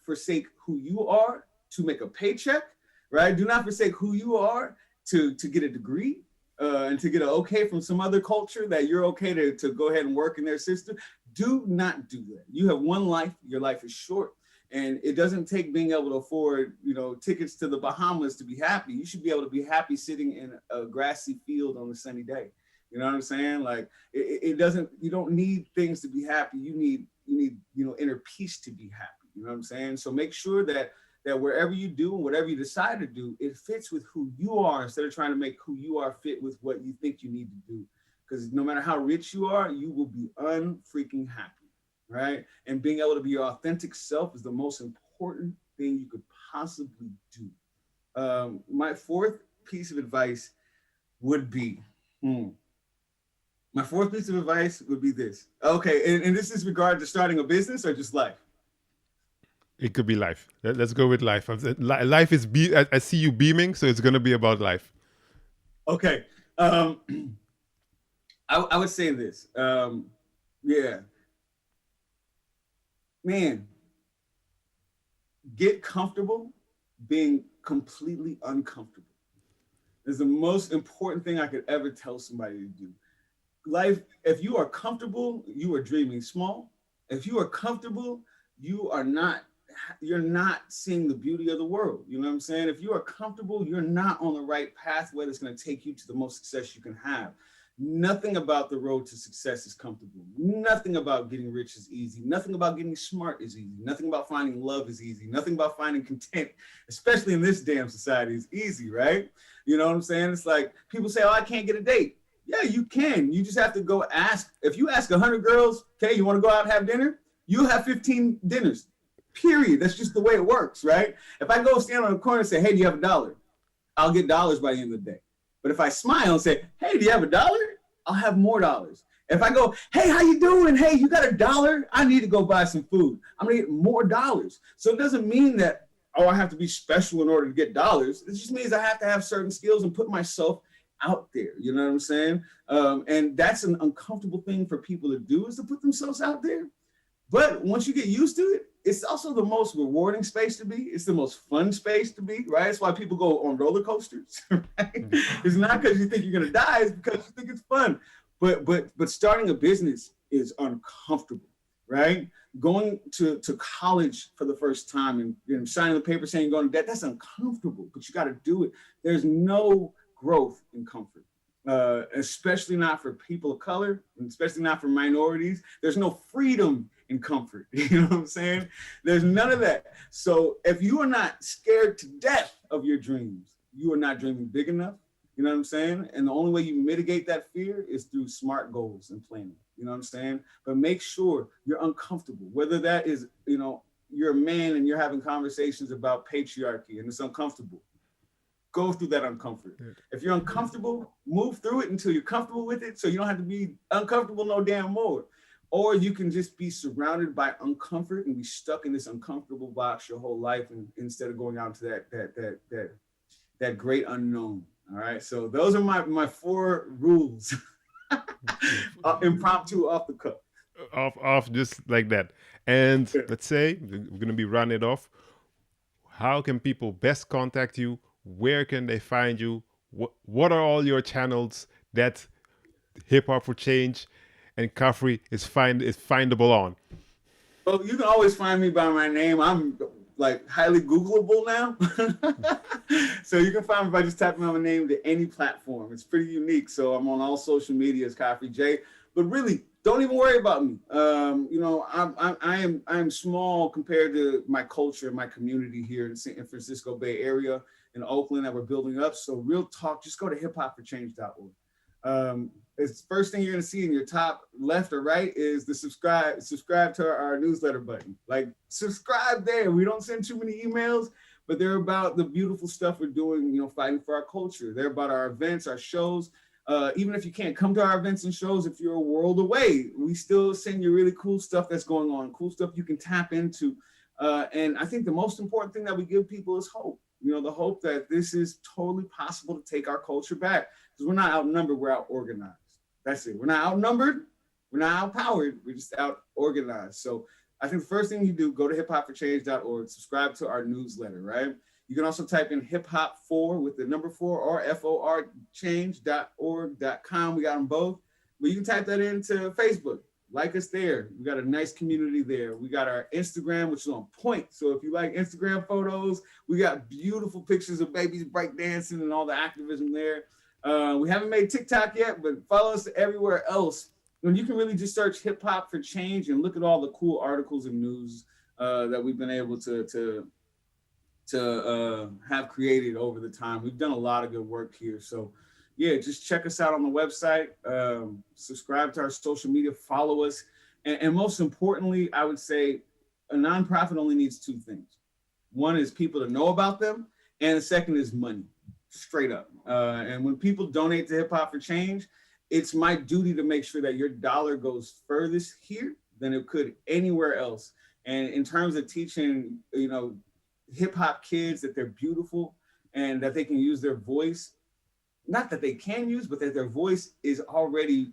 forsake who you are to make a paycheck, right? Do not forsake who you are to get a degree and to get an okay from some other culture that you're okay to go ahead and work in their system. Do not do that. You have one life. Your life is short. And it doesn't take being able to afford, tickets to the Bahamas to be happy. You should be able to be happy sitting in a grassy field on a sunny day. You know what I'm saying? Like it doesn't, you don't need things to be happy. You need, inner peace to be happy. You know what I'm saying? So make sure that wherever you do and whatever you decide to do, it fits with who you are instead of trying to make who you are fit with what you think you need to do. Because no matter how rich you are, you will be unfreaking happy. Right? And being able to be your authentic self is the most important thing you could possibly do. My fourth piece of advice would be, this. Okay, and this is regard to starting a business or just life? It could be life. Let's go with life. Life is, I see you beaming, so it's going to be about life. Okay. I would say this. Yeah. Man, get comfortable being completely uncomfortable. Is the most important thing I could ever tell somebody to do. Life, if you are comfortable, you are dreaming small. If you are comfortable, you're not seeing the beauty of the world. You know what I'm saying? If you are comfortable, you're not on the right pathway that's going to take you to the most success you can have. Nothing about the road to success is comfortable. Nothing about getting rich is easy. Nothing about getting smart is easy. Nothing about finding love is easy. Nothing about finding content, especially in this damn society, is easy, right? You know what I'm saying? It's like people say, oh, I can't get a date. Yeah, you can. You just have to go ask. If you ask 100 girls, okay, you want to go out and have dinner? You'll have 15 dinners, period. That's just the way it works, right? If I go stand on the corner and say, hey, do you have $1? I'll get dollars by the end of the day. But if I smile and say, hey, do you have $1? I'll have more dollars. If I go, hey, how you doing? Hey, you got $1? I need to go buy some food. I'm gonna get more dollars. So it doesn't mean that, oh, I have to be special in order to get dollars. It just means I have to have certain skills and put myself out there. You know what I'm saying? And that's an uncomfortable thing for people to do, is to put themselves out there. But once you get used to it, it's also the most rewarding space to be. It's the most fun space to be, right? That's why people go on roller coasters, right? It's not because you think you're gonna die, it's because you think it's fun. But starting a business is uncomfortable, right? Going to college for the first time and signing the paper saying you're going to debt, that's uncomfortable, but you got to do it. There's no growth in comfort. Especially not for people of color, and especially not for minorities. There's no freedom in comfort. You know what I'm saying? There's none of that. So if you are not scared to death of your dreams, you are not dreaming big enough, You know what I'm saying? And the only way you mitigate that fear is through smart goals and planning. You know what I'm saying? But make sure you're uncomfortable, whether that is, you know, you're a man and you're having conversations about patriarchy and it's uncomfortable. Go through that uncomfort. If you're uncomfortable, move through it until you're comfortable with it, so you don't have to be uncomfortable no damn more. Or you can just be surrounded by uncomfort and be stuck in this uncomfortable box your whole life, and instead of going out to that great unknown. All right. So those are my 4 rules. Impromptu, off the cuff. Off just like that. And let's say we're gonna be running it off. How can people best contact you? Where can they find you? What are all your channels that Hip Hop for Change and Khafre is findable on? Well, you can always find me by my name. I'm like highly Googleable now. So you can find me by just typing my name to any platform. It's pretty unique. So I'm on all social media as Khafre Jay. But really, don't even worry about me. You know, I am small compared to my culture, my community here in San Francisco Bay Area, in Oakland, that we're building up. So real talk, just go to hiphopforchange.org. It's the first thing you're gonna see in your top left or right is the subscribe to our newsletter button. Like, subscribe there. We don't send too many emails, but they're about the beautiful stuff we're doing, you know, fighting for our culture. They're about our events, our shows. Even if you can't come to our events and shows, if you're a world away, we still send you really cool stuff that's going on, cool stuff you can tap into. And I think the most important thing that we give people is hope. You know, the hope that this is totally possible to take our culture back, because we're not outnumbered, we're out organized. That's it. We're not outnumbered, we're not outpowered, we're just out organized. So I think the first thing you do, go to hiphopforchange.org, subscribe to our newsletter, right? You can also type in hiphop4 with the number 4 or FOR change.org.com. We got them both. But you can type that into Facebook. Like us there. We got a nice community there. We got our Instagram, which is on point. So if you like Instagram photos, we got beautiful pictures of babies breakdancing and all the activism there. We haven't made TikTok yet, but follow us everywhere else. And you can really just search Hip Hop for Change and look at all the cool articles and news that we've been able to have created over the time. We've done a lot of good work here. So yeah, just check us out on the website, subscribe to our social media, follow us. And most importantly, I would say a nonprofit only needs 2 things. One is people to know about them, and the second is money, straight up. And when people donate to Hip Hop for Change, it's my duty to make sure that your dollar goes furthest here than it could anywhere else. And in terms of teaching, you know, hip hop kids that they're beautiful and that they can use their voice, not that they can use, but that their voice is already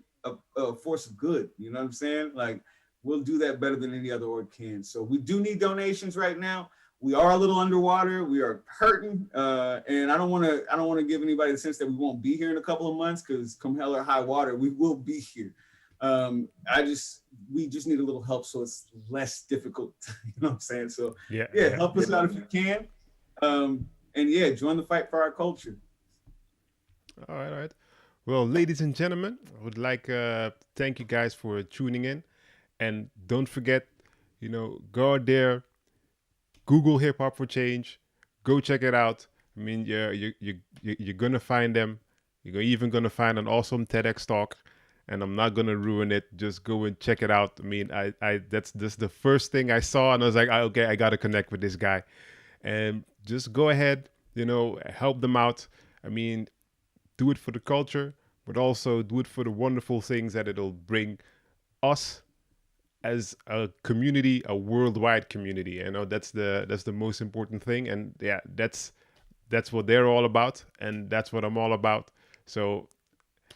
a force of good. You know what I'm saying? Like, we'll do that better than any other org can. So we do need donations right now. We are a little underwater. We are hurting, and I don't want to give anybody the sense that we won't be here in a couple of months, because come hell or high water, we will be here. We just need a little help so it's less difficult. You know what I'm saying? So yeah, help us out if you can, and yeah, join the fight for our culture. All right. Well, ladies and gentlemen, I would like thank you guys for tuning in, and don't forget, you know, go out there, Google Hip Hop for Change, go check it out. I mean, you're gonna find them. You're even gonna find an awesome TEDx talk, and I'm not gonna ruin it. Just go and check it out. I mean, that's the first thing I saw, and I was like, okay, I gotta connect with this guy, and just go ahead, you know, help them out. I mean, do it for the culture, but also do it for the wonderful things that it'll bring us as a community, a worldwide community. I know that's the most important thing, and yeah, that's what they're all about, and that's what I'm all about. So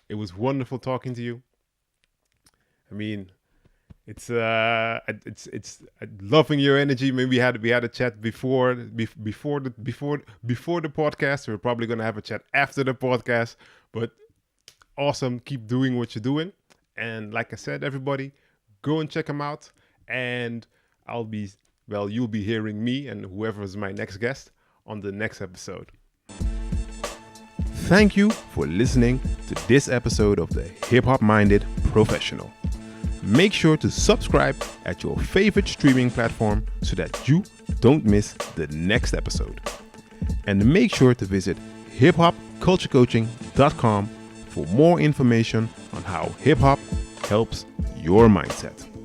it was wonderful talking to you. I mean, it's loving your energy. Maybe we had a chat before the podcast. We're probably gonna have a chat after the podcast, but awesome. Keep doing what you're doing, and like I said, everybody, go and check them out, and you'll be hearing me and whoever is my next guest on the next episode. Thank you for listening to this episode of the Hip Hop Minded Professional. Make sure to subscribe at your favorite streaming platform so that you don't miss the next episode. And make sure to visit hiphop culturecoaching.com for more information on how hip hop helps your mindset.